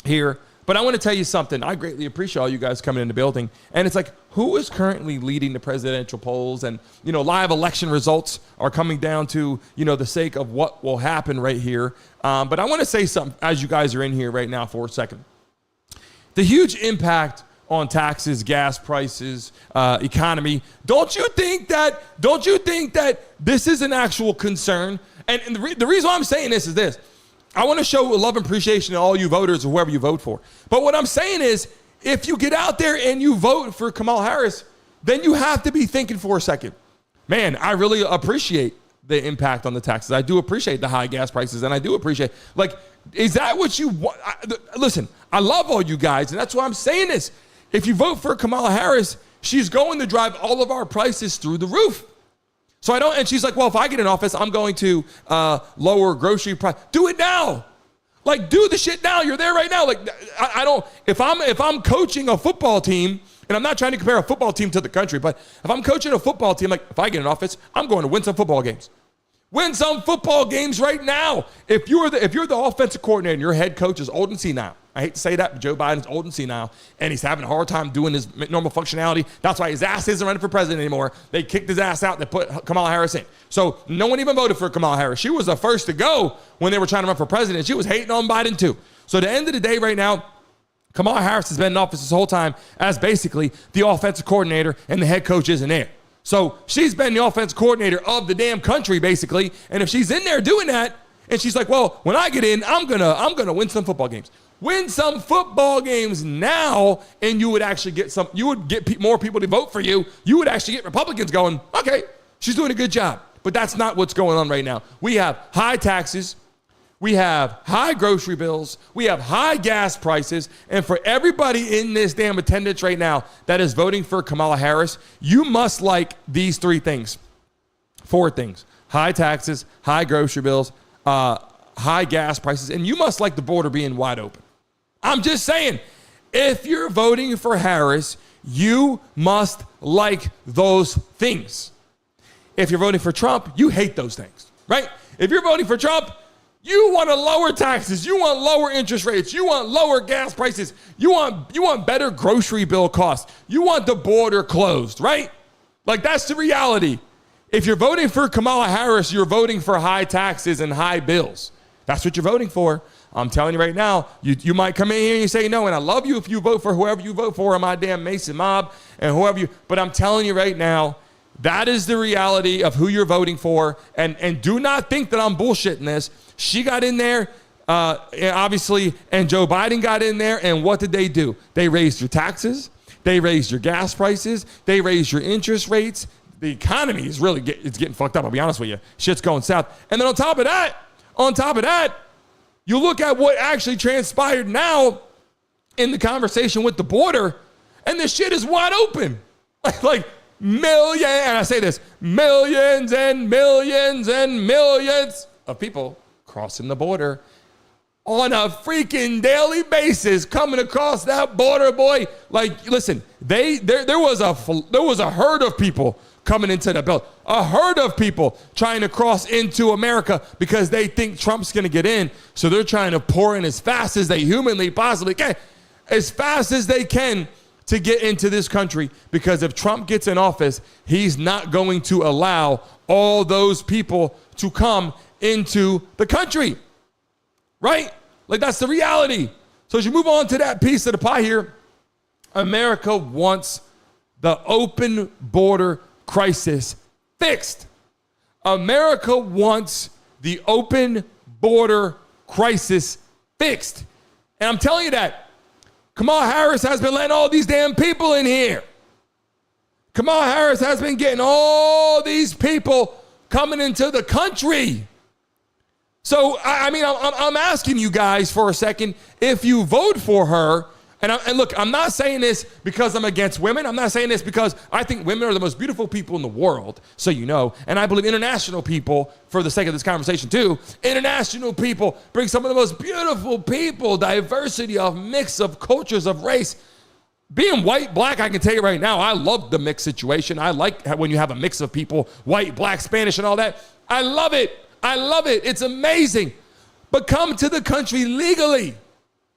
here. But I want to tell you something. I greatly appreciate all you guys coming in the building. And it's like, who is currently leading the presidential polls? And, live election results are coming down to, the sake of what will happen right here. But I want to say something as you guys are in here right now for a second. The huge impact on taxes, gas prices, economy. Don't you think that this is an actual concern? And the reason why I'm saying this is this. I want to show love and appreciation to all you voters or whoever you vote for. But what I'm saying is, if you get out there and you vote for Kamala Harris, then you have to be thinking for a second, man, I really appreciate the impact on the taxes. I do appreciate the high gas prices, and I do appreciate, is that what you want? Listen, I love all you guys, and that's why I'm saying this. If you vote for Kamala Harris, she's going to drive all of our prices through the roof. So and she's like, well, if I get in office, I'm going to lower grocery price. Do it now. Do the shit now. You're there right now. If I'm coaching a football team, and I'm not trying to compare a football team to the country, but if I'm coaching a football team, if I get in office, I'm going to win some football games. Win some football games right now. If you're the offensive coordinator and your head coach is old and senile, I hate to say that, but Joe Biden's old and senile, and he's having a hard time doing his normal functionality. That's why his ass isn't running for president anymore. They kicked his ass out and they put Kamala Harris in. So no one even voted for Kamala Harris. She was the first to go when they were trying to run for president. She was hating on Biden too. So at the end of the day right now, Kamala Harris has been in office this whole time as basically the offensive coordinator, and the head coach isn't there. So she's been the offensive coordinator of the damn country, basically. And if she's in there doing that, and she's like, well, when I get in, I'm gonna win some football games. Win some football games now, and you would actually get more people to vote for you. You would actually get Republicans going, okay, she's doing a good job. But that's not what's going on right now. We have high taxes. We have high grocery bills. We have high gas prices. And for everybody in this damn attendance right now that is voting for Kamala Harris, you must like these 4 things. High taxes, high grocery bills, high gas prices, and you must like the border being wide open. I'm just saying, if you're voting for Harris, you must like those things. If you're voting for Trump, you hate those things, right? If you're voting for Trump, you want to lower taxes. You want lower interest rates. You want lower gas prices. You want better grocery bill costs. You want the border closed, right? That's the reality. If you're voting for Kamala Harris, you're voting for high taxes and high bills. That's what you're voting for. I'm telling you right now, you might come in here and you say no, and I love you if you vote for whoever you vote for in my damn Mason mob and whoever you, but I'm telling you right now, that is the reality of who you're voting for. And do not think that I'm bullshitting this. She got in there, obviously, and Joe Biden got in there, and what did they do? They raised your taxes. They raised your gas prices. They raised your interest rates. The economy is really it's getting fucked up, I'll be honest with you. Shit's going south. And then on top of that, you look at what actually transpired now in the conversation with the border, and this shit is wide open. Like millions, and I say this, millions and millions and millions of people crossing the border on a freaking daily basis, coming across that border, boy. Like, listen, there was a herd of people coming into the belt, a herd of people trying to cross into America because they think Trump's going to get in. So they're trying to pour in as fast as they humanly possibly can, as fast as they can to get into this country. Because if Trump gets in office, he's not going to allow all those people to come into the country. Right? Like, that's the reality. So as you move on to that piece of the pie here, America wants the open border crisis fixed. America wants the open border crisis fixed. And I'm telling you that Kamala Harris has been letting all these damn people in here. Kamala Harris has been getting all these people coming into the country. So, I mean, I'm asking you guys for a second, if you vote for her, and look, I'm not saying this because I'm against women. I'm not saying this because I think women are the most beautiful people in the world, so you know. And I believe international people, for the sake of this conversation too, international people bring some of the most beautiful people, diversity of mix of cultures, of race. Being white, black, I can tell you right now, I love the mixed situation. I like when you have a mix of people, white, black, Spanish, and all that. I love it. I love it. It's amazing. But come to the country legally.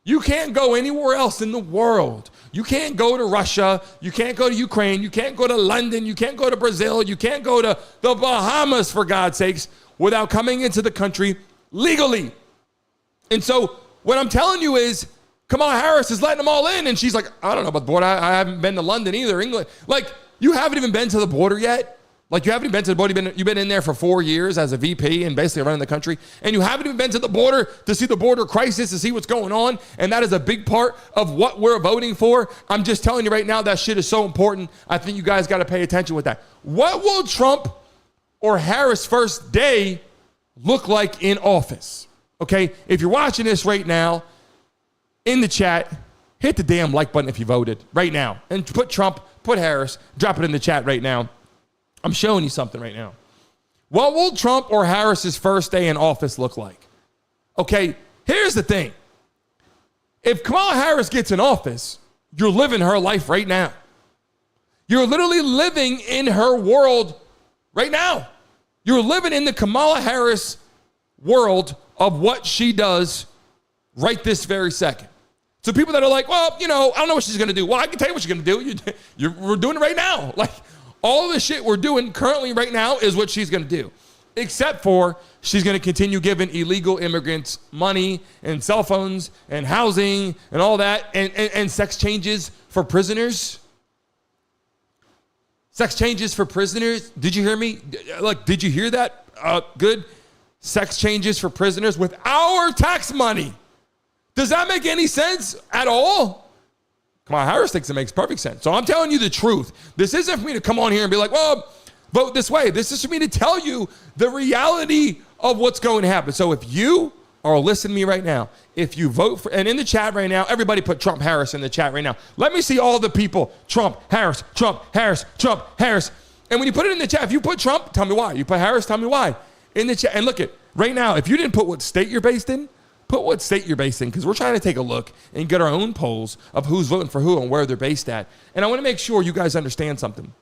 You can't go anywhere else in the world. You can't go to Russia. You can't go to Ukraine. You can't go to London. You can't go to Brazil. You can't go to the Bahamas, for God's sakes, without coming into the country legally. And so what I'm telling you is Kamala Harris is letting them all in. And she's like, I don't know about the border. I haven't been to London either, England. Like, you haven't even been to the border yet. Like, you haven't even been to the border. You've been in there for 4 years as a VP and basically running the country. And you haven't even been to the border to see the border crisis, to see what's going on. And that is a big part of what we're voting for. I'm just telling you right now, that shit is so important. I think you guys got to pay attention with that. What will Trump or Harris' first day look like in office? Okay, if you're watching this right now, in the chat, hit the damn like button if you voted right now. And put Trump, put Harris, drop it in the chat right now. I'm showing you something right now. What will Trump or Harris's first day in office look like? Okay, here's the thing. If Kamala Harris gets in office, you're living her life right now. You're literally living in her world right now. You're living in the Kamala Harris world of what she does right this very second. So people that are like, well, you know, I don't know what she's going to do. Well, I can tell you what she's going to do. We're doing it right now. Like, all the shit we're doing currently right now is what she's going to do, except for she's going to continue giving illegal immigrants money and cell phones and housing and all that, and sex changes for prisoners. Sex changes for prisoners. Did you hear me? Like, did you hear that? Good. Sex changes for prisoners with our tax money. Does that make any sense at all? Kamala Harris thinks it makes perfect sense. So I'm telling you the truth. This isn't for me to come on here and be like, well, vote this way. This is for me to tell you the reality of what's going to happen. So if you are listening to me right now, if you vote for, and in the chat right now, everybody put Trump Harris in the chat right now. Let me see all the people. Trump, Harris, Trump, Harris, Trump, Harris. And when you put it in the chat, if you put Trump, tell me why. You put Harris, tell me why. In the chat. And look at right now, if you didn't put what state you're based in, put what state you're based in, because we're trying to take a look and get our own polls of who's voting for who and where they're based at. And I want to make sure you guys understand something.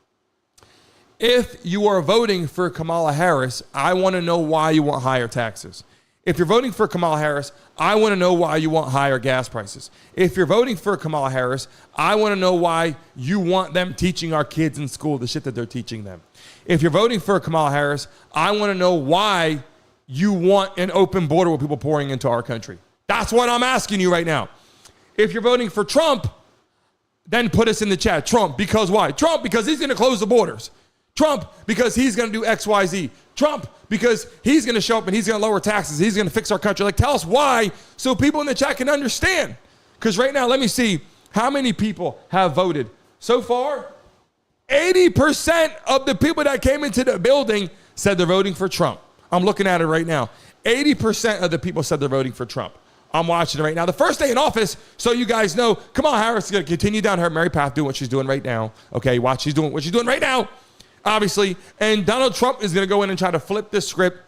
If you are voting for Kamala Harris, I want to know why you want higher taxes. If you're voting for Kamala Harris, I want to know why you want higher gas prices. If you're voting for Kamala Harris, I want to know why you want them teaching our kids in school the shit that they're teaching them. If you're voting for Kamala Harris, I want to know why you want an open border with people pouring into our country. That's what I'm asking you right now. If you're voting for Trump, then put us in the chat. Trump, because why? Trump, because he's going to close the borders. Trump, because he's going to do X, Y, Z. Trump, because he's going to show up and he's going to lower taxes. He's going to fix our country. Like, tell us why so people in the chat can understand. Because right now, let me see how many people have voted. So far, 80% of the people that came into the building said they're voting for Trump. I'm looking at it right now. 80% of the people said they're voting for Trump. I'm watching it right now. The first day in office, so you guys know, Kamala Harris is going to continue down her merry path, doing what she's doing right now. Okay, watch, she's doing what she's doing right now, obviously. And Donald Trump is going to go in and try to flip this script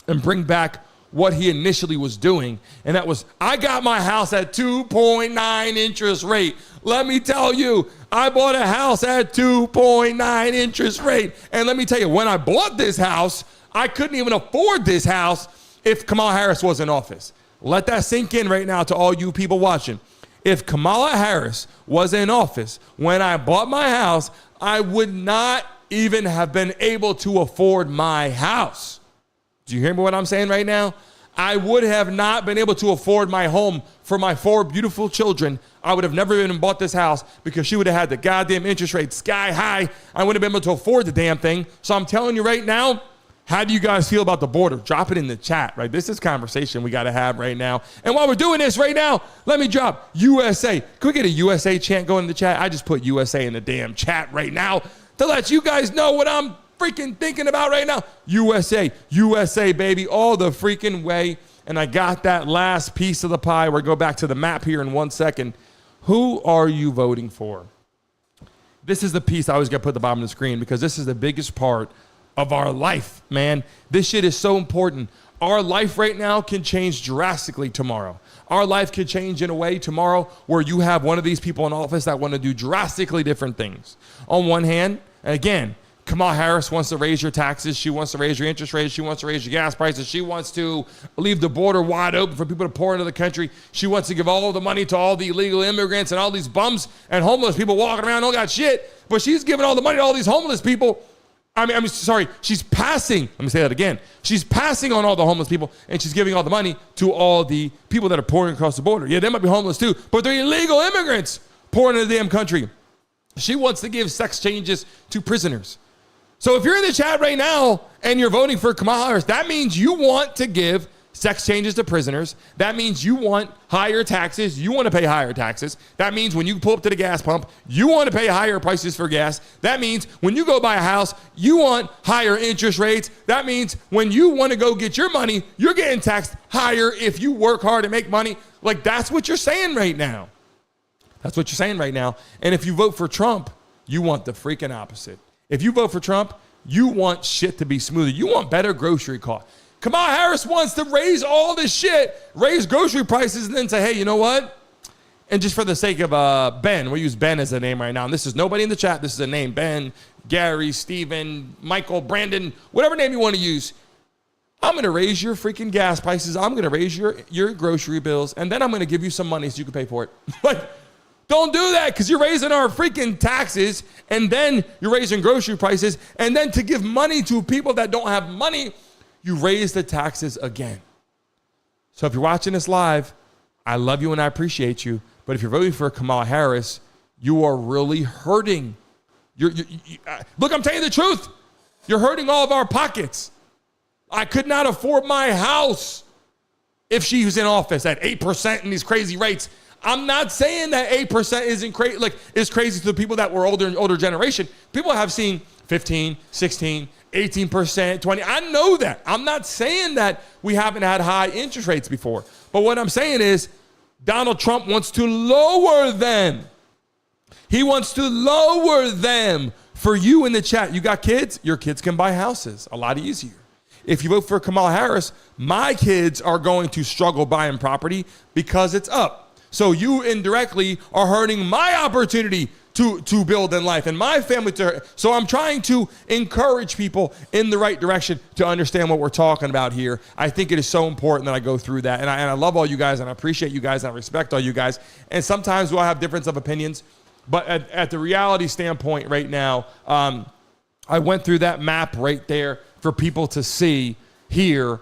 and bring back what he initially was doing. And that was, I got my house at 2.9 interest rate. Let me tell you, I bought a house at 2.9 interest rate. And let me tell you, when I bought this house, I couldn't even afford this house if Kamala Harris was in office. Let that sink in right now to all you people watching. If Kamala Harris was in office when I bought my house, I would not even have been able to afford my house. Do you hear me what I'm saying right now? I would have not been able to afford my home for my 4 beautiful children. I would have never even bought this house because she would have had the goddamn interest rate sky high. I wouldn't have been able to afford the damn thing. So I'm telling you right now, how do you guys feel about the border? Drop it in the chat, right? This is conversation we got to have right now. And while we're doing this right now, let me drop USA. Can we get a USA chant going in the chat? I just put USA in the damn chat right now to let you guys know what I'm freaking thinking about right now. USA, USA, baby, all the freaking way. And I got that last piece of the pie. We'll go back to the map here in 1 second. Who are you voting for? This is the piece I always got to put at the bottom of the screen because this is the biggest part of our life, man. This shit is so important. Our life right now can change drastically tomorrow. Our life could change in a way tomorrow where you have one of these people in office that want to do drastically different things. On one hand, again, Kamala Harris wants to raise your taxes. She wants to raise your interest rates. She wants to raise your gas prices. She wants to leave the border wide open for people to pour into the country. She wants to give all the money to all the illegal immigrants and all these bums and homeless people walking around, don't got shit. But she's giving all the money to all these homeless people. She's passing, let me say that again. She's passing on all the homeless people and she's giving all the money to all the people that are pouring across the border. Yeah, they might be homeless too, but they're illegal immigrants pouring into the damn country. She wants to give sex changes to prisoners. So if you're in the chat right now and you're voting for Kamala Harris, that means you want to give sex changes to prisoners. That means you want higher taxes. You want to pay higher taxes. That means when you pull up to the gas pump, you want to pay higher prices for gas. That means when you go buy a house, you want higher interest rates. That means when you want to go get your money, you're getting taxed higher if you work hard and make money. Like, that's what you're saying right now. That's what you're saying right now. And if you vote for Trump, you want the freaking opposite. If you vote for Trump, you want shit to be smoother. You want better grocery costs. Kamala Harris wants to raise all this shit, raise grocery prices, and then say, hey, you know what? And just for the sake of Ben, we'll use Ben as a name right now. And this is nobody in the chat. This is a name. Ben, Gary, Steven, Michael, Brandon, whatever name you want to use. I'm going to raise your freaking gas prices. I'm going to raise your grocery bills. And then I'm going to give you some money so you can pay for it. Like, don't do that because you're raising our freaking taxes. And then you're raising grocery prices. And then to give money to people that don't have money, you raise the taxes again. So if you're watching this live, I love you and I appreciate you. But if you're voting for Kamala Harris, you are really hurting. Look, I'm telling you the truth. You're hurting all of our pockets. I could not afford my house if she was in office at 8% and these crazy rates. I'm not saying that 8% is crazy to the people that were older generation. People have seen 15, 16, 18%, 20. I know that. I'm not saying that we haven't had high interest rates before. But what I'm saying is Donald Trump wants to lower them. He wants to lower them. For you in the chat, you got kids? Your kids can buy houses a lot easier. If you vote for Kamala Harris, my kids are going to struggle buying property because it's up. So you indirectly are hurting my opportunity to build in life and my family. So I'm trying to encourage people in the right direction to understand what we're talking about here. I think it is so important that I go through that. And I love all you guys, and I appreciate you guys, and I respect all you guys. And sometimes we'll have difference of opinions. But at the reality standpoint right now, I went through that map right there for people to see here.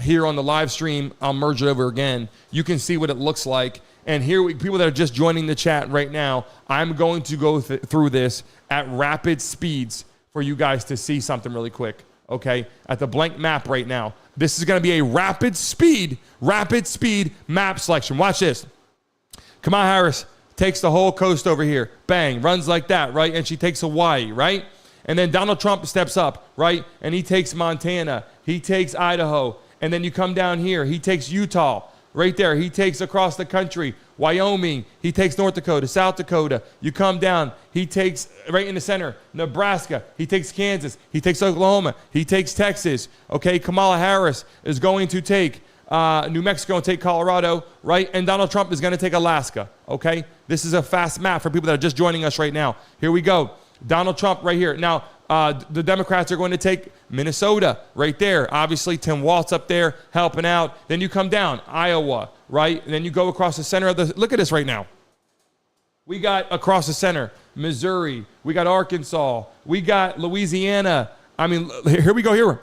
Here on the live stream, I'll merge it over again. You can see what it looks like. And here, people that are just joining the chat right now, I'm going to go through this at rapid speeds for you guys to see something really quick, okay? At the blank map right now. This is going to be a rapid speed map selection. Watch this. Kamala Harris takes the whole coast over here. Bang, runs like that, right? And she takes Hawaii, right? And then Donald Trump steps up, right? And he takes Montana. He takes Idaho. And then you come down here. He takes Utah right there. He takes across the country, Wyoming. He takes North Dakota, South Dakota. You come down. He takes right in the center, Nebraska. He takes Kansas. He takes Oklahoma. He takes Texas. Okay, Kamala Harris is going to take New Mexico and take Colorado, right? And Donald Trump is going to take Alaska, okay? This is a fast map for people that are just joining us right now. Here we go. Donald Trump right here. Now, the Democrats are going to take Minnesota right there. Obviously, Tim Walz up there helping out. Then you come down, Iowa, right? And then you go across the center of the, look at this right now. We got across the center, Missouri. We got Arkansas. We got Louisiana. I mean, here we go here.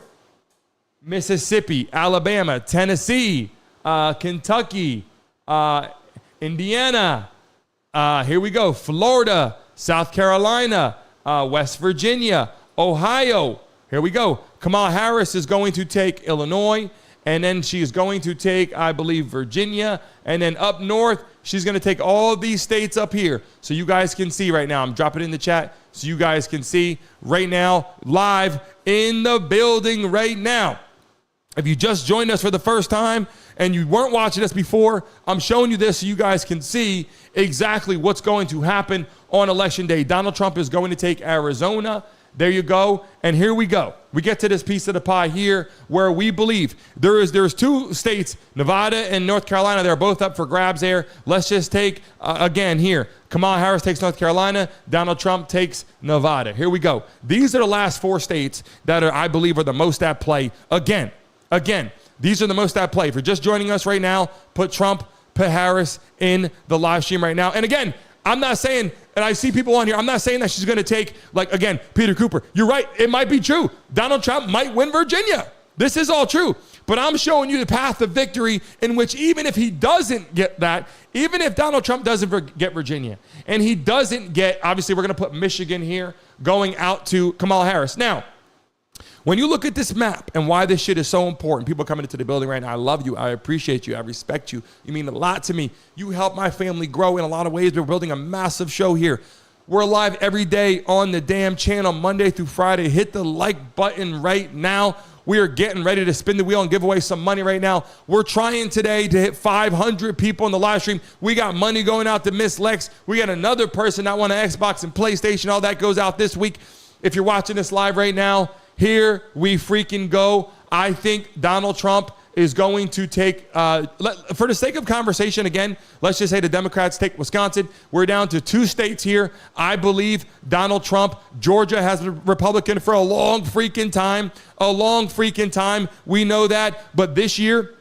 Mississippi, Alabama, Tennessee, Kentucky, Indiana. Here we go, Florida, South Carolina, West Virginia, Ohio. Here we go. Kamala Harris is going to take Illinois, and then she is going to take, I believe, Virginia, and then up north, she's going to take all of these states up here. So you guys can see right now. I'm dropping it in the chat so you guys can see right now, live in the building right now. If you just joined us for the first time and you weren't watching us before, I'm showing you this so you guys can see exactly what's going to happen on Election Day. Donald Trump is going to take Arizona. There you go. And here we go. We get to this piece of the pie here where we believe there's two states, Nevada and North Carolina. They're both up for grabs there. Let's just take, again, here. Kamala Harris takes North Carolina. Donald Trump takes Nevada. Here we go. These are the last four states that I believe are the most at play. Again, these are the most at play. If you're just joining us right now, put Trump, put Harris in the live stream right now. And again, I'm not saying, and I see people on here, I'm not saying that she's going to take, like, again, Peter Cooper. You're right. It might be true. Donald Trump might win Virginia. This is all true. But I'm showing you the path of victory in which even if he doesn't get that, even if Donald Trump doesn't get Virginia, and he doesn't get, obviously, we're going to put Michigan here going out to Kamala Harris. Now, when you look at this map and why this shit is so important, people coming into the building right now, I love you. I appreciate you. I respect you. You mean a lot to me. You help my family grow in a lot of ways. We're building a massive show here. We're live every day on the damn channel, Monday through Friday. Hit the like button right now. We are getting ready to spin the wheel and give away some money right now. We're trying today to hit 500 people in the live stream. We got money going out to Miss Lex. We got another person that won an Xbox and PlayStation. All that goes out this week. If you're watching this live right now, here we freaking go. I think Donald Trump is going to take, for the sake of conversation again, let's just say the Democrats take Wisconsin. We're down to two states here. I believe Donald Trump, Georgia has been Republican for a long freaking time. We know that. But this year,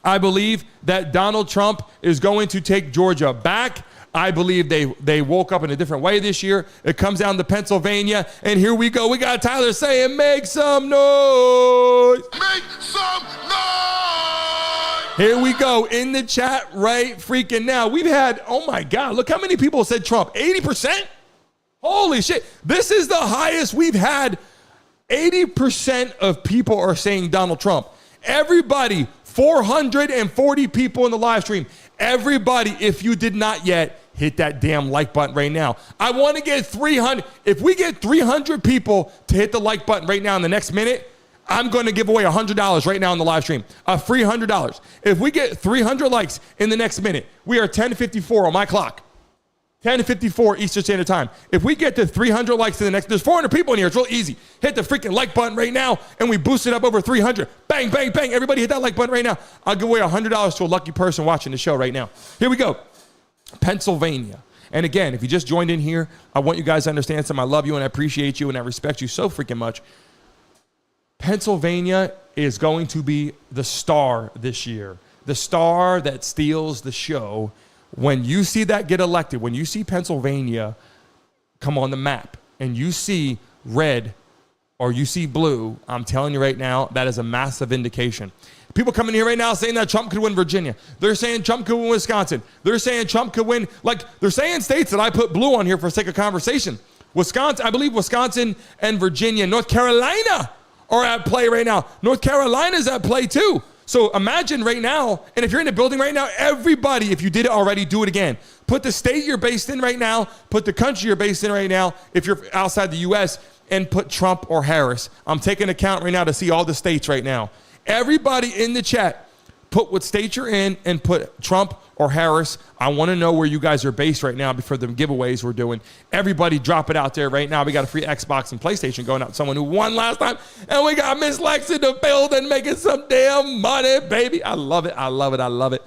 I believe that Donald Trump is going to take Georgia back. I believe they woke up in a different way this year. It comes down to Pennsylvania, and here we go. We got Tyler saying, make some noise. Make some noise. Here we go in the chat right freaking now. We've had, oh my God, look how many people said Trump. 80%? Holy shit. This is the highest we've had. 80% of people are saying Donald Trump. Everybody, 440 people in the live stream. Everybody, if you did not yet, hit that damn like button right now. I want to get 300. If we get 300 people to hit the like button right now in the next minute, I'm going to give away $100 right now in the live stream. A free $100. If we get 300 likes in the next minute, we are 10:54 on my clock. 10:54 Eastern Standard Time. If we get to 300 likes in the next, there's 400 people in here. It's real easy. Hit the freaking like button right now, and we boost it up over 300. Bang, bang, bang. Everybody hit that like button right now. I'll give away $100 to a lucky person watching the show right now. Here we go. Pennsylvania. And again, if you just joined in here, I want you guys to understand something. I love you and I appreciate you and I respect you so freaking much. Pennsylvania is going to be the star this year, the star that steals the show. When you see that get elected, when you see Pennsylvania come on the map and you see red or you see blue, I'm telling you right now, that is a massive indication. People coming here right now saying that Trump could win Virginia. They're saying Trump could win Wisconsin. They're saying Trump could win, like they're saying states that I put blue on here for sake of conversation. Wisconsin, I believe Wisconsin and Virginia, North Carolina are at play right now. North Carolina's at play too. So imagine right now, and if you're in the building right now, everybody, if you did it already, do it again. Put the state you're based in right now, put the country you're based in right now, if you're outside the U.S., and put Trump or Harris. I'm taking account right now to see all the states right now. Everybody in the chat, put what state you're in and put Trump or Harris. I want to know where you guys are based right now before the giveaways we're doing. Everybody drop it out there right now. We got a free Xbox and PlayStation going out to someone who won last time. And we got Miss Lex in the building making some damn money, baby. I love it. I love it. I love it.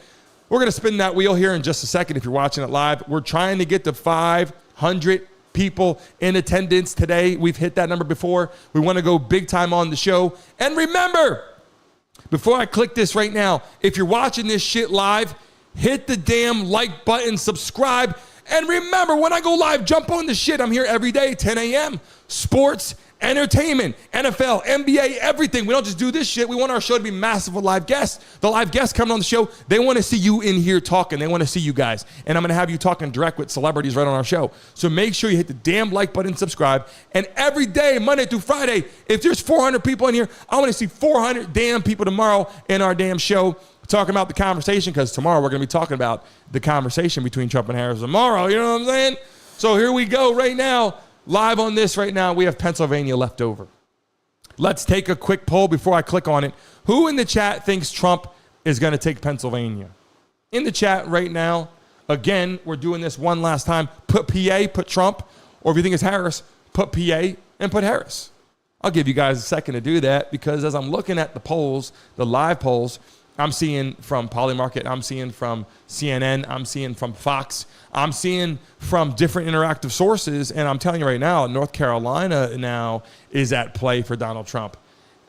We're going to spin that wheel here in just a second if you're watching it live. We're trying to get to 500 people in attendance today. We've hit that number before. We want to go big time on the show. And remember, before I click this right now, if you're watching this shit live, hit the damn like button, subscribe. And remember, when I go live, jump on the shit. I'm here every day, 10 a.m. Sports, entertainment, NFL, NBA, everything. We don't just do this shit. We want our show to be massive with live guests. The live guests coming on the show, they want to see you in here talking. They want to see you guys. And I'm going to have you talking direct with celebrities right on our show. So make sure you hit the damn like button, subscribe. And every day, Monday through Friday, if there's 400 people in here, I want to see 400 damn people tomorrow in our damn show talking about the conversation, because tomorrow we're going to be talking about the conversation between Trump and Harris tomorrow. You know what I'm saying? So here we go right now. Live on this right now, we have Pennsylvania left over. Let's take a quick poll before I click on it. Who in the chat thinks Trump is going to take Pennsylvania? In the chat right now, again, we're doing this one last time. Put PA, put Trump, or if you think it's Harris, put PA and put Harris. I'll give you guys a second to do that, because as I'm looking at the polls, the live polls, I'm seeing from Polymarket, I'm seeing from CNN, I'm seeing from Fox, I'm seeing from different interactive sources, and I'm telling you right now, North Carolina now is at play for Donald Trump.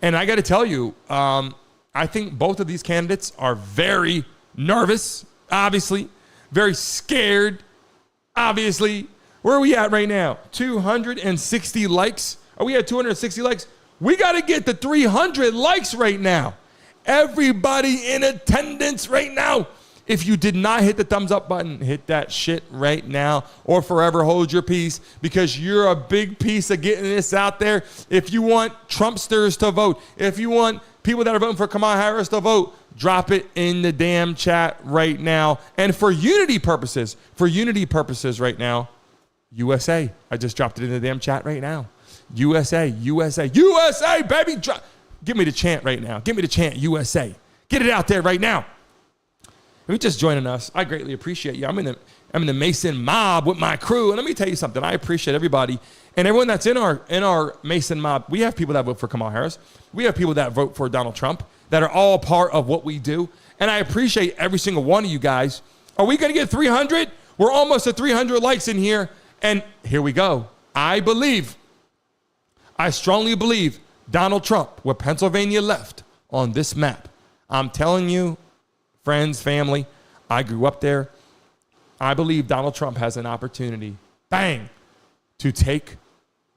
And I got to tell you, I think both of these candidates are very nervous, obviously, very scared, obviously. Where are we at right now? 260 likes. Are we at 260 likes? We got to get to 300 likes right now. Everybody in attendance right now. If you did not hit the thumbs up button, hit that shit right now, or forever hold your peace, because you're a big piece of getting this out there. If you want Trumpsters to vote, if you want people that are voting for Kamala Harris to vote, drop it in the damn chat right now. And for unity purposes right now, USA. I just dropped it in the damn chat right now. USA, USA, USA, baby. Give me the chant right now. Give me the chant, USA. Get it out there right now. If you're just joining us, I greatly appreciate you. I'm in the Mason mob with my crew. And let me tell you something. I appreciate everybody. And everyone that's in our Mason mob, we have people that vote for Kamala Harris. We have people that vote for Donald Trump that are all part of what we do. And I appreciate every single one of you guys. Are we going to get 300? We're almost at 300 likes in here. And here we go. I strongly believe Donald Trump, with Pennsylvania left on this map. I'm telling you, friends, family, I grew up there. I believe Donald Trump has an opportunity, bang, to take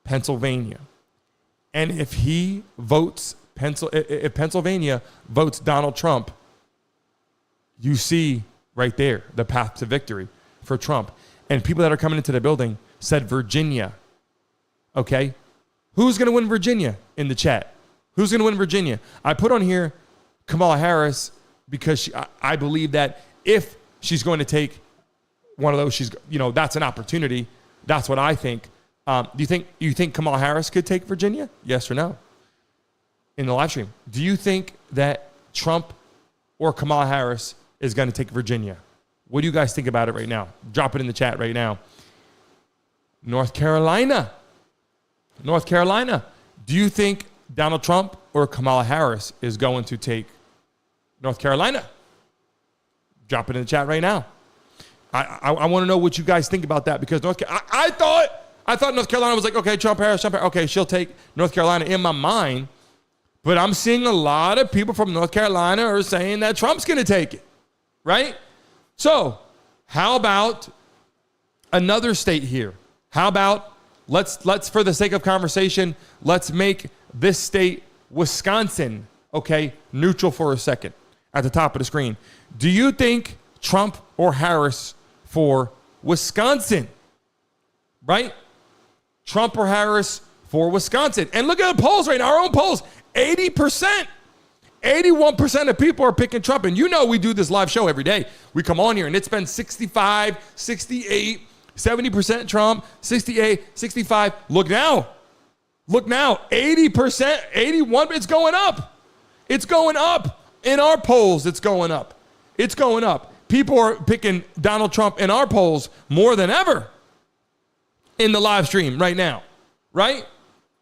Pennsylvania. And if he votes, if Pennsylvania votes Donald Trump, you see right there the path to victory for Trump. And people that are coming into the building said Virginia. Okay? Who's going to win Virginia in the chat? Who's going to win Virginia? I put on here Kamala Harris because I believe that if she's going to take one of those, that's an opportunity. That's what I think. Do you think Kamala Harris could take Virginia? Yes or no? In the live stream. Do you think that Trump or Kamala Harris is going to take Virginia? What do you guys think about it right now? Drop it in the chat right now. North Carolina. Do you think Donald Trump or Kamala Harris is going to take North Carolina? Drop it in the chat right now. I want to know what you guys think about that, because I thought North Carolina was like, okay, Trump, Harris, okay, she'll take North Carolina in my mind. But I'm seeing a lot of people from North Carolina are saying that Trump's going to take it, right? So how about another state here? How about let's for the sake of conversation, let's make this state Wisconsin, okay, neutral for a second at the top of the screen. Do you think Trump or Harris for Wisconsin, right? Trump or Harris for Wisconsin. And look at the polls right now, our own polls, 80%. 81% of people are picking Trump. And you know we do this live show every day. We come on here and it's been 65, 68, 70% Trump, 68, 65. Look now, 80%, 81, it's going up. It's going up. In our polls, it's going up. It's going up. People are picking Donald Trump in our polls more than ever in the live stream right now, right?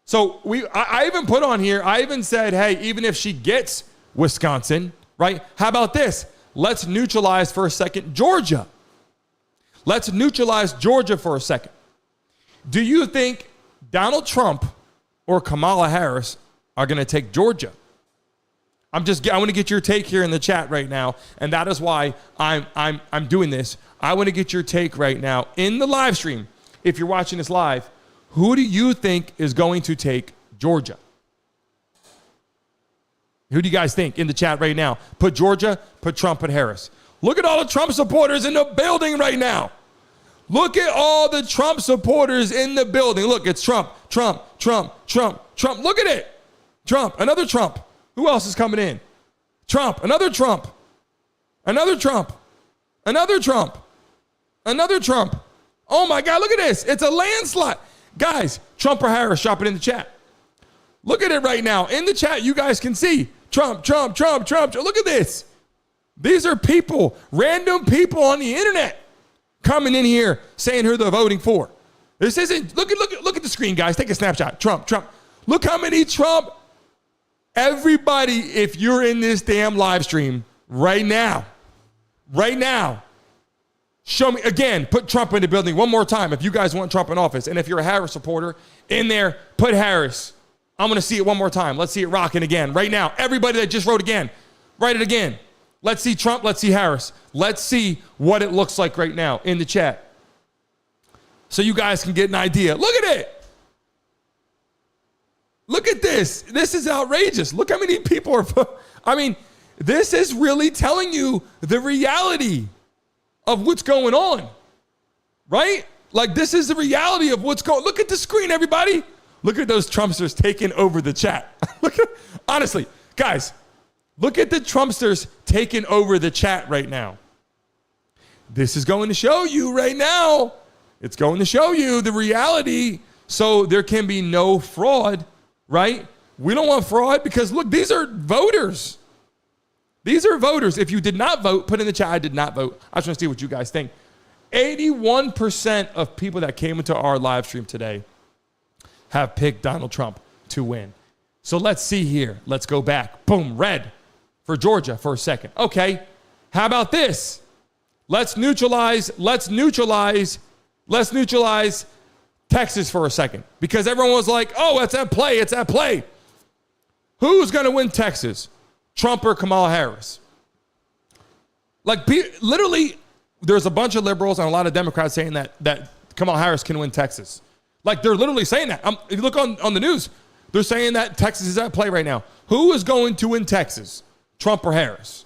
So I even put on here, I even said, hey, even if she gets Wisconsin, right? How about this? Let's neutralize for a second Georgia. Let's neutralize Georgia for a second. Do you think Donald Trump or Kamala Harris are going to take Georgia? I want to get your take here in the chat right now, and that is why I'm doing this. I want to get your take right now in the live stream. If you're watching this live, who do you think is going to take Georgia? Who do you guys think in the chat right now? Put Georgia, put Trump and Harris. Look at all the Trump supporters in the building right now. Look at all the Trump supporters in the building. Look, it's Trump, Trump, Trump, Trump, Trump. Look at it. Trump, another Trump. Who else is coming in? Trump, another Trump, another Trump, another Trump, another Trump. Oh my God, look at this. It's a landslide. Guys, Trump or Harris, drop it in the chat. Look at it right now. In the chat, you guys can see Trump, Trump, Trump, Trump. Look at this. These are people, random people on the internet coming in here saying who they're voting for. This isn't, look at the screen, guys. Take a snapshot. Trump, Trump. Look how many Trump. Everybody, if you're in this damn live stream right now, show me, again, put Trump in the building one more time if you guys want Trump in office. And if you're a Harris supporter in there, put Harris. I'm going to see it one more time. Let's see it rocking again right now. Everybody that just wrote again, write it again. Let's see Trump. Let's see Harris. Let's see what it looks like right now in the chat so you guys can get an idea. Look at it. Look at this. This is outrageous. Look how many people are. I mean, this is really telling you the reality of what's going on, right? Like, this is the reality of what's going on. Look at the screen, everybody. Look at those Trumpsters taking over the chat. Honestly, guys, look at the Trumpsters taking over the chat right now. This is going to show you right now. It's going to show you the reality so there can be no fraud. Right? We don't want fraud because, look, these are voters. These are voters. If you did not vote, put in the chat, I did not vote. I just want to see what you guys think. 81% of people that came into our live stream today have picked Donald Trump to win. So let's see here. Let's go back. Boom, red for Georgia for a second. Okay, how about this? Let's neutralize Texas for a second, because everyone was like, oh, it's at play. Who's going to win Texas? Trump or Kamala Harris? Like, literally, there's a bunch of liberals and a lot of Democrats saying that Kamala Harris can win Texas. Like, they're literally saying that. If you look on the news, they're saying that Texas is at play right now. Who is going to win Texas? Trump or Harris?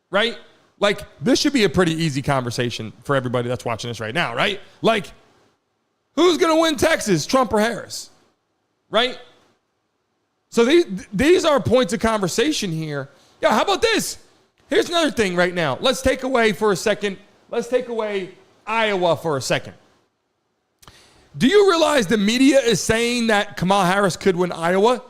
Right? Like, this should be a pretty easy conversation for everybody that's watching this right now, right? Like, who's going to win Texas, Trump or Harris? Right? So these are points of conversation here. Yeah, how about this? Here's another thing right now. Let's take away Iowa for a second. Do you realize the media is saying that Kamala Harris could win Iowa?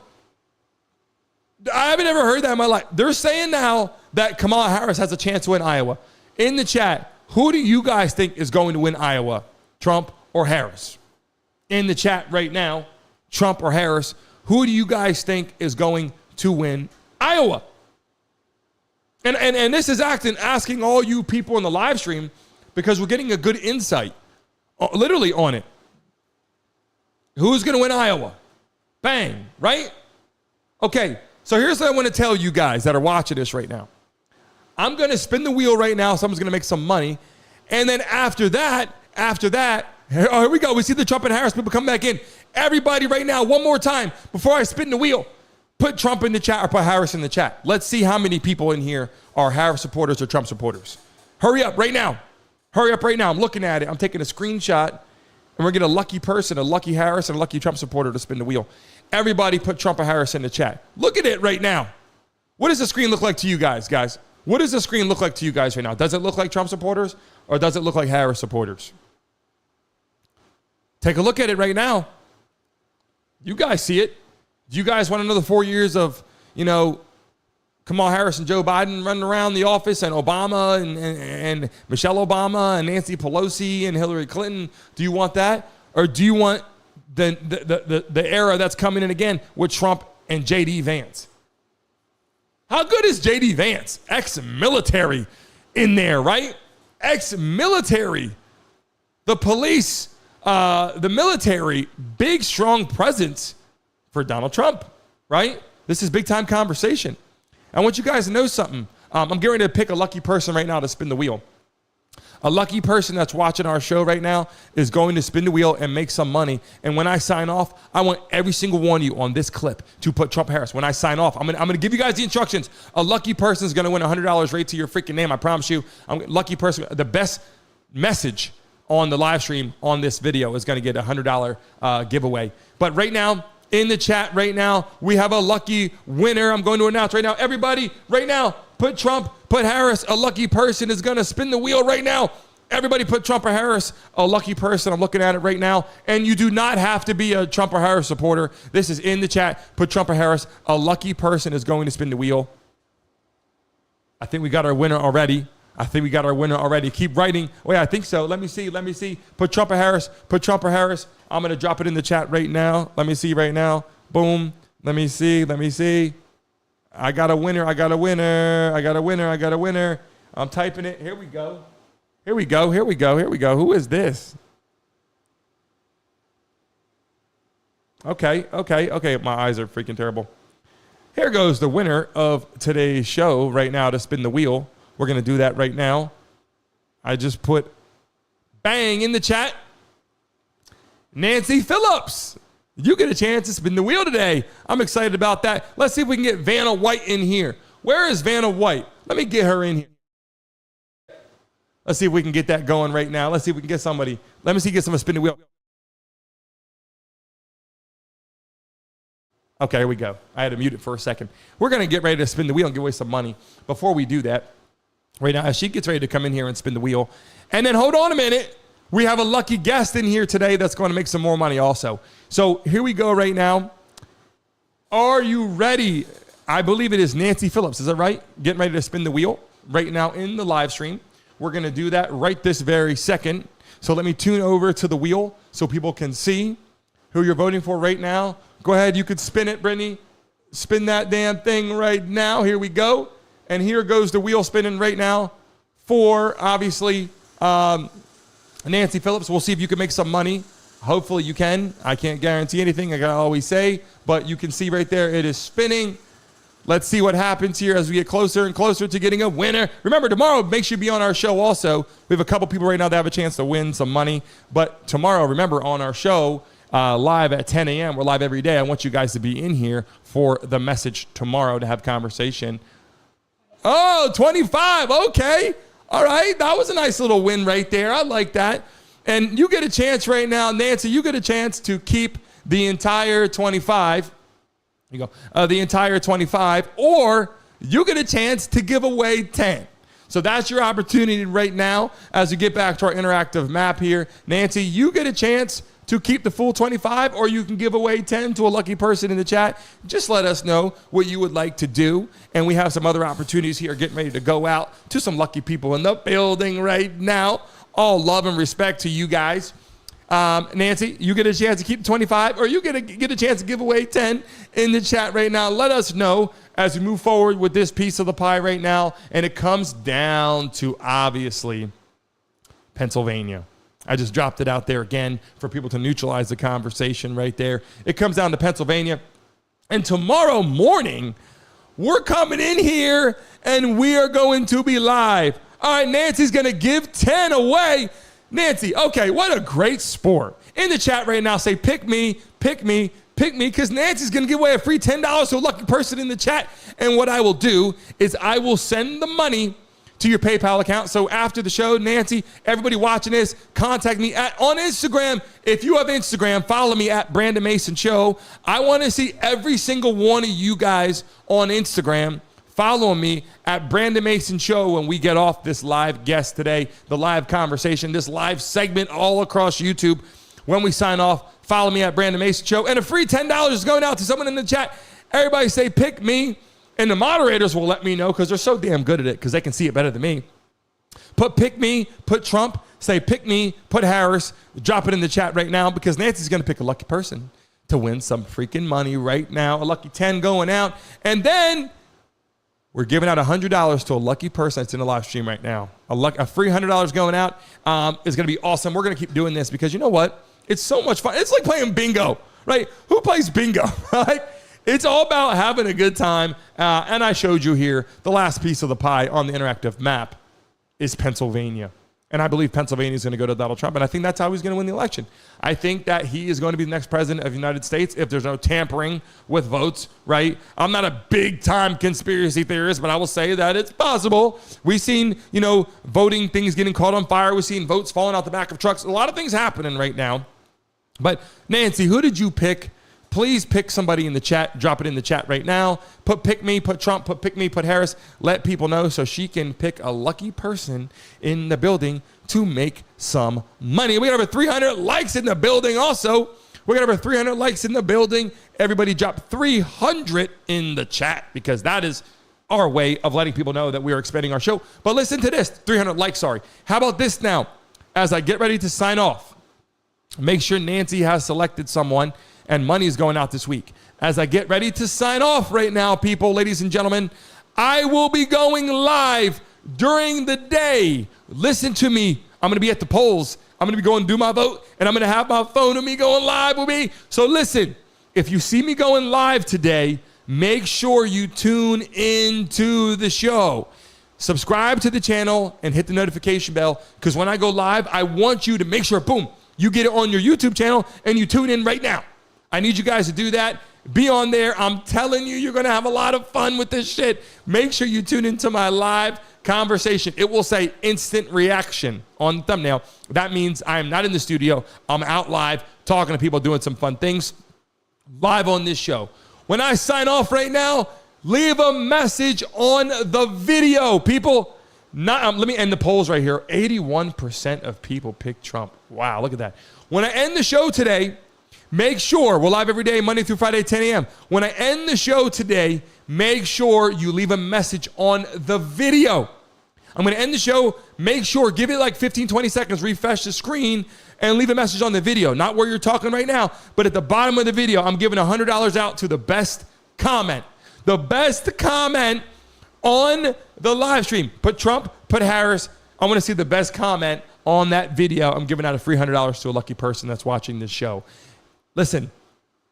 I haven't ever heard that in my life. They're saying now that Kamala Harris has a chance to win Iowa. In the chat, who do you guys think is going to win Iowa? Trump or Harris? In the chat right now, Trump or Harris, who do you guys think is going to win Iowa? And this is asking all you people in the live stream, because we're getting a good insight, literally on it. Who's going to win Iowa? Bang, right? Okay, so here's what I want to tell you guys that are watching this right now. I'm going to spin the wheel right now. Someone's going to make some money. And then after that, here we go. We see the Trump and Harris people come back in. Everybody right now, one more time, before I spin the wheel, put Trump in the chat or put Harris in the chat. Let's see how many people in here are Harris supporters or Trump supporters. Hurry up right now. Hurry up right now. I'm looking at it. I'm taking a screenshot, and we're getting a lucky person, a lucky Harris, and a lucky Trump supporter to spin the wheel. Everybody put Trump or Harris in the chat. Look at it right now. What does the screen look like to you guys? What does the screen look like to you guys right now? Does it look like Trump supporters or does it look like Harris supporters? Take a look at it right now. You guys see it. Do you guys want another 4 years of, Kamala Harris and Joe Biden running around the office and Obama and Michelle Obama and Nancy Pelosi and Hillary Clinton? Do you want that? Or do you want the era that's coming in again with Trump and J.D. Vance? How good is J.D. Vance? Ex-military in there, right? Ex-military. The police, the military, big, strong presence for Donald Trump, right? This is big-time conversation. I want you guys to know something. I'm getting ready to pick a lucky person right now to spin the wheel. A lucky person that's watching our show right now is going to spin the wheel and make some money. And when I sign off, I want every single one of you on this clip to put Trump Harris. When I sign off, I'm gonna give you guys the instructions. A lucky person is gonna win $100 right to your freaking name. I promise you. Lucky person. The best message on the live stream on this video is gonna get a $100 giveaway. But right now, in the chat right now, we have a lucky winner. I'm going to announce right now. Everybody, right now, put Trump, put Harris. A lucky person is going to spin the wheel right now. Everybody put Trump or Harris. A lucky person. I'm looking at it right now. And you do not have to be a Trump or Harris supporter. This is in the chat. Put Trump or Harris. A lucky person is going to spin the wheel. I think we got our winner already. Keep writing. Wait, I think so. Let me see. Put Trump or Harris. Put Trump or Harris. I'm going to drop it in the chat right now. Let me see right now. Boom. Let me see. I got a winner. I'm typing it. Here we go. Who is this? Okay. My eyes are freaking terrible. Here goes the winner of today's show right now to spin the wheel. We're going to do that right now. I just put bang in the chat. Nancy Phillips. You get a chance to spin the wheel today. I'm excited about that. Let's see if we can get Vanna White in here. Where is Vanna White? Let me get her in here. Let's see if we can get that going right now. Let's see if we can get somebody. Let me see, get someone to spin the wheel. Okay, here we go. I had to mute it for a second. We're going to get ready to spin the wheel and give away some money. Before we do that, right now, as she gets ready to come in here and spin the wheel. And then hold on a minute. We have a lucky guest in here today that's going to make some more money also. So here we go right now. Are you ready? I believe it is Nancy Phillips. Is that right? Getting ready to spin the wheel right now in the live stream. We're going to do that right this very second. So let me tune over to the wheel so people can see who you're voting for right now. Go ahead. You could spin it, Brittany. Spin that damn thing right now. Here we go. And here goes the wheel spinning right now for, obviously, Nancy Phillips. We'll see if you can make some money. Hopefully you can. I can't guarantee anything, like I always say, but you can see right there it is spinning. Let's see what happens here as we get closer and closer to getting a winner. Remember, tomorrow, make sure you be on our show also. We have a couple people right now that have a chance to win some money. But tomorrow, remember, on our show, live at 10 a.m., we're live every day. I want you guys to be in here for the message tomorrow to have conversation. Oh, 25. Okay. All right. That was a nice little win right there. I like that. And you get a chance right now, Nancy, you get a chance to keep the entire 25. You go, the entire 25, or you get a chance to give away 10. So that's your opportunity right now as we get back to our interactive map here. Nancy, you get a chance to keep the full 25, or you can give away 10 to a lucky person in the chat. Just let us know what you would like to do. And we have some other opportunities here getting ready to go out to some lucky people in the building right now. All love and respect to you guys. Nancy, you get a chance to keep 25, or you get a chance to give away 10 in the chat right now. Let us know as we move forward with this piece of the pie right now. And it comes down to, obviously, Pennsylvania. I just dropped it out there again for people to neutralize the conversation right there. It comes down to Pennsylvania. And tomorrow morning, we're coming in here and we are going to be live. All right, Nancy's going to give 10 away. Nancy, okay, what a great sport. In the chat right now, say, pick me, pick me, pick me, because Nancy's going to give away a free $10 to a lucky person in the chat. And what I will do is I will send the money to your PayPal account. So after the show, Nancy, everybody watching this, contact me on Instagram. If you have Instagram, follow me at Brandon Mason Show. I want to see every single one of you guys on Instagram. Follow me at Brandon Mason Show when we get off this live guest today, the live conversation, this live segment all across YouTube. When we sign off, follow me at Brandon Mason Show. And a free $10 is going out to someone in the chat. Everybody say, pick me. And the moderators will let me know because they're so damn good at it because they can see it better than me. Put pick me, put Trump, say pick me, put Harris, drop it in the chat right now because Nancy's going to pick a lucky person to win some freaking money right now. A lucky 10 going out. And then we're giving out $100 to a lucky person that's in the live stream right now. A free $100 going out is going to be awesome. We're going to keep doing this because you know what? It's so much fun. It's like playing bingo, right? Who plays bingo, right? It's all about having a good time. And I showed you here the last piece of the pie on the interactive map is Pennsylvania. And I believe Pennsylvania is going to go to Donald Trump. And I think that's how he's going to win the election. I think that he is going to be the next president of the United States if there's no tampering with votes, right? I'm not a big-time conspiracy theorist, but I will say that it's possible. We've seen, voting things getting caught on fire. We've seen votes falling out the back of trucks. A lot of things happening right now. But, Nancy, who did you pick? Please pick somebody in the chat. Drop it in the chat right now. Put pick me, put Trump, put pick me, put Harris. Let people know so she can pick a lucky person in the building to make some money. We got over 300 likes in the building also. We got over 300 likes in the building. Everybody drop 300 in the chat because that is our way of letting people know that we are expanding our show. But listen to this. 300 likes, sorry. How about this now? As I get ready to sign off, make sure Nancy has selected someone and money is going out this week. As I get ready to sign off right now, people, ladies and gentlemen, I will be going live during the day. Listen to me. I'm going to be at the polls. I'm going to be going to do my vote, and I'm going to have my phone with me going live with me. So listen, if you see me going live today, make sure you tune into the show. Subscribe to the channel and hit the notification bell because when I go live, I want you to make sure, boom, you get it on your YouTube channel and you tune in right now. I need you guys to do that. Be on there. I'm telling you, you're going to have a lot of fun with this shit. Make sure you tune into my live conversation. It will say instant reaction on the thumbnail. That means I am not in the studio. I'm out live talking to people doing some fun things live on this show. When I sign off right now, leave a message on the video. People, let me end the polls right here. 81% of people pick Trump. Wow, look at that. When I end the show today, make sure, we're live every day, Monday through Friday, 10 a.m. When I end the show today, make sure you leave a message on the video. I'm going to end the show. Make sure, give it like 15, 20 seconds, refresh the screen, and leave a message on the video. Not where you're talking right now, but at the bottom of the video, I'm giving $100 out to the best comment. The best comment on the live stream. Put Trump, put Harris. I want to see the best comment on that video. I'm giving out a free $100 to a lucky person that's watching this show. Listen,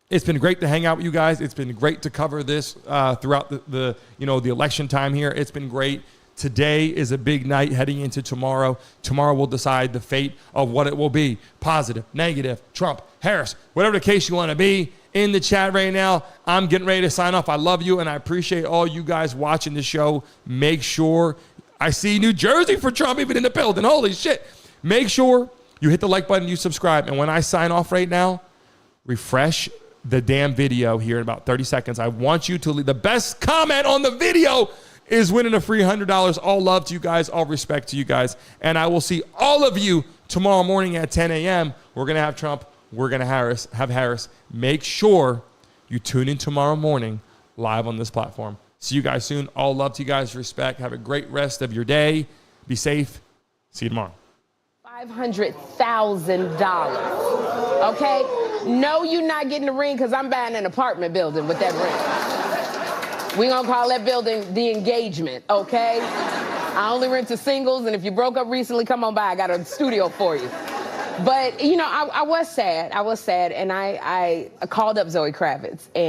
it's been great to hang out with you guys. It's been great to cover this throughout the election time here. It's been great. Today is a big night heading into tomorrow. Tomorrow will decide the fate of what it will be. Positive, negative, Trump, Harris, whatever the case you want to be. In the chat right now, I'm getting ready to sign off. I love you, and I appreciate all you guys watching the show. Make sure, I see New Jersey for Trump even in the building. Holy shit. Make sure you hit the like button, you subscribe. And when I sign off right now, refresh the damn video here in about 30 seconds. I want you to leave the best comment on the video is winning a free $100. All love to you guys. All respect to you guys. And I will see all of you tomorrow morning at 10 a.m. We're going to have Trump. We're going to have Harris. Make sure you tune in tomorrow morning live on this platform. See you guys soon. All love to you guys. Respect. Have a great rest of your day. Be safe. See you tomorrow. $500,000. Okay? No, you're not getting the ring because I'm buying an apartment building with that ring. We're going to call that building the engagement, okay? I only rent to singles, and if you broke up recently, come on by. I got a studio for you. But, you know, I was sad. I was sad, and I called up Zoe Kravitz.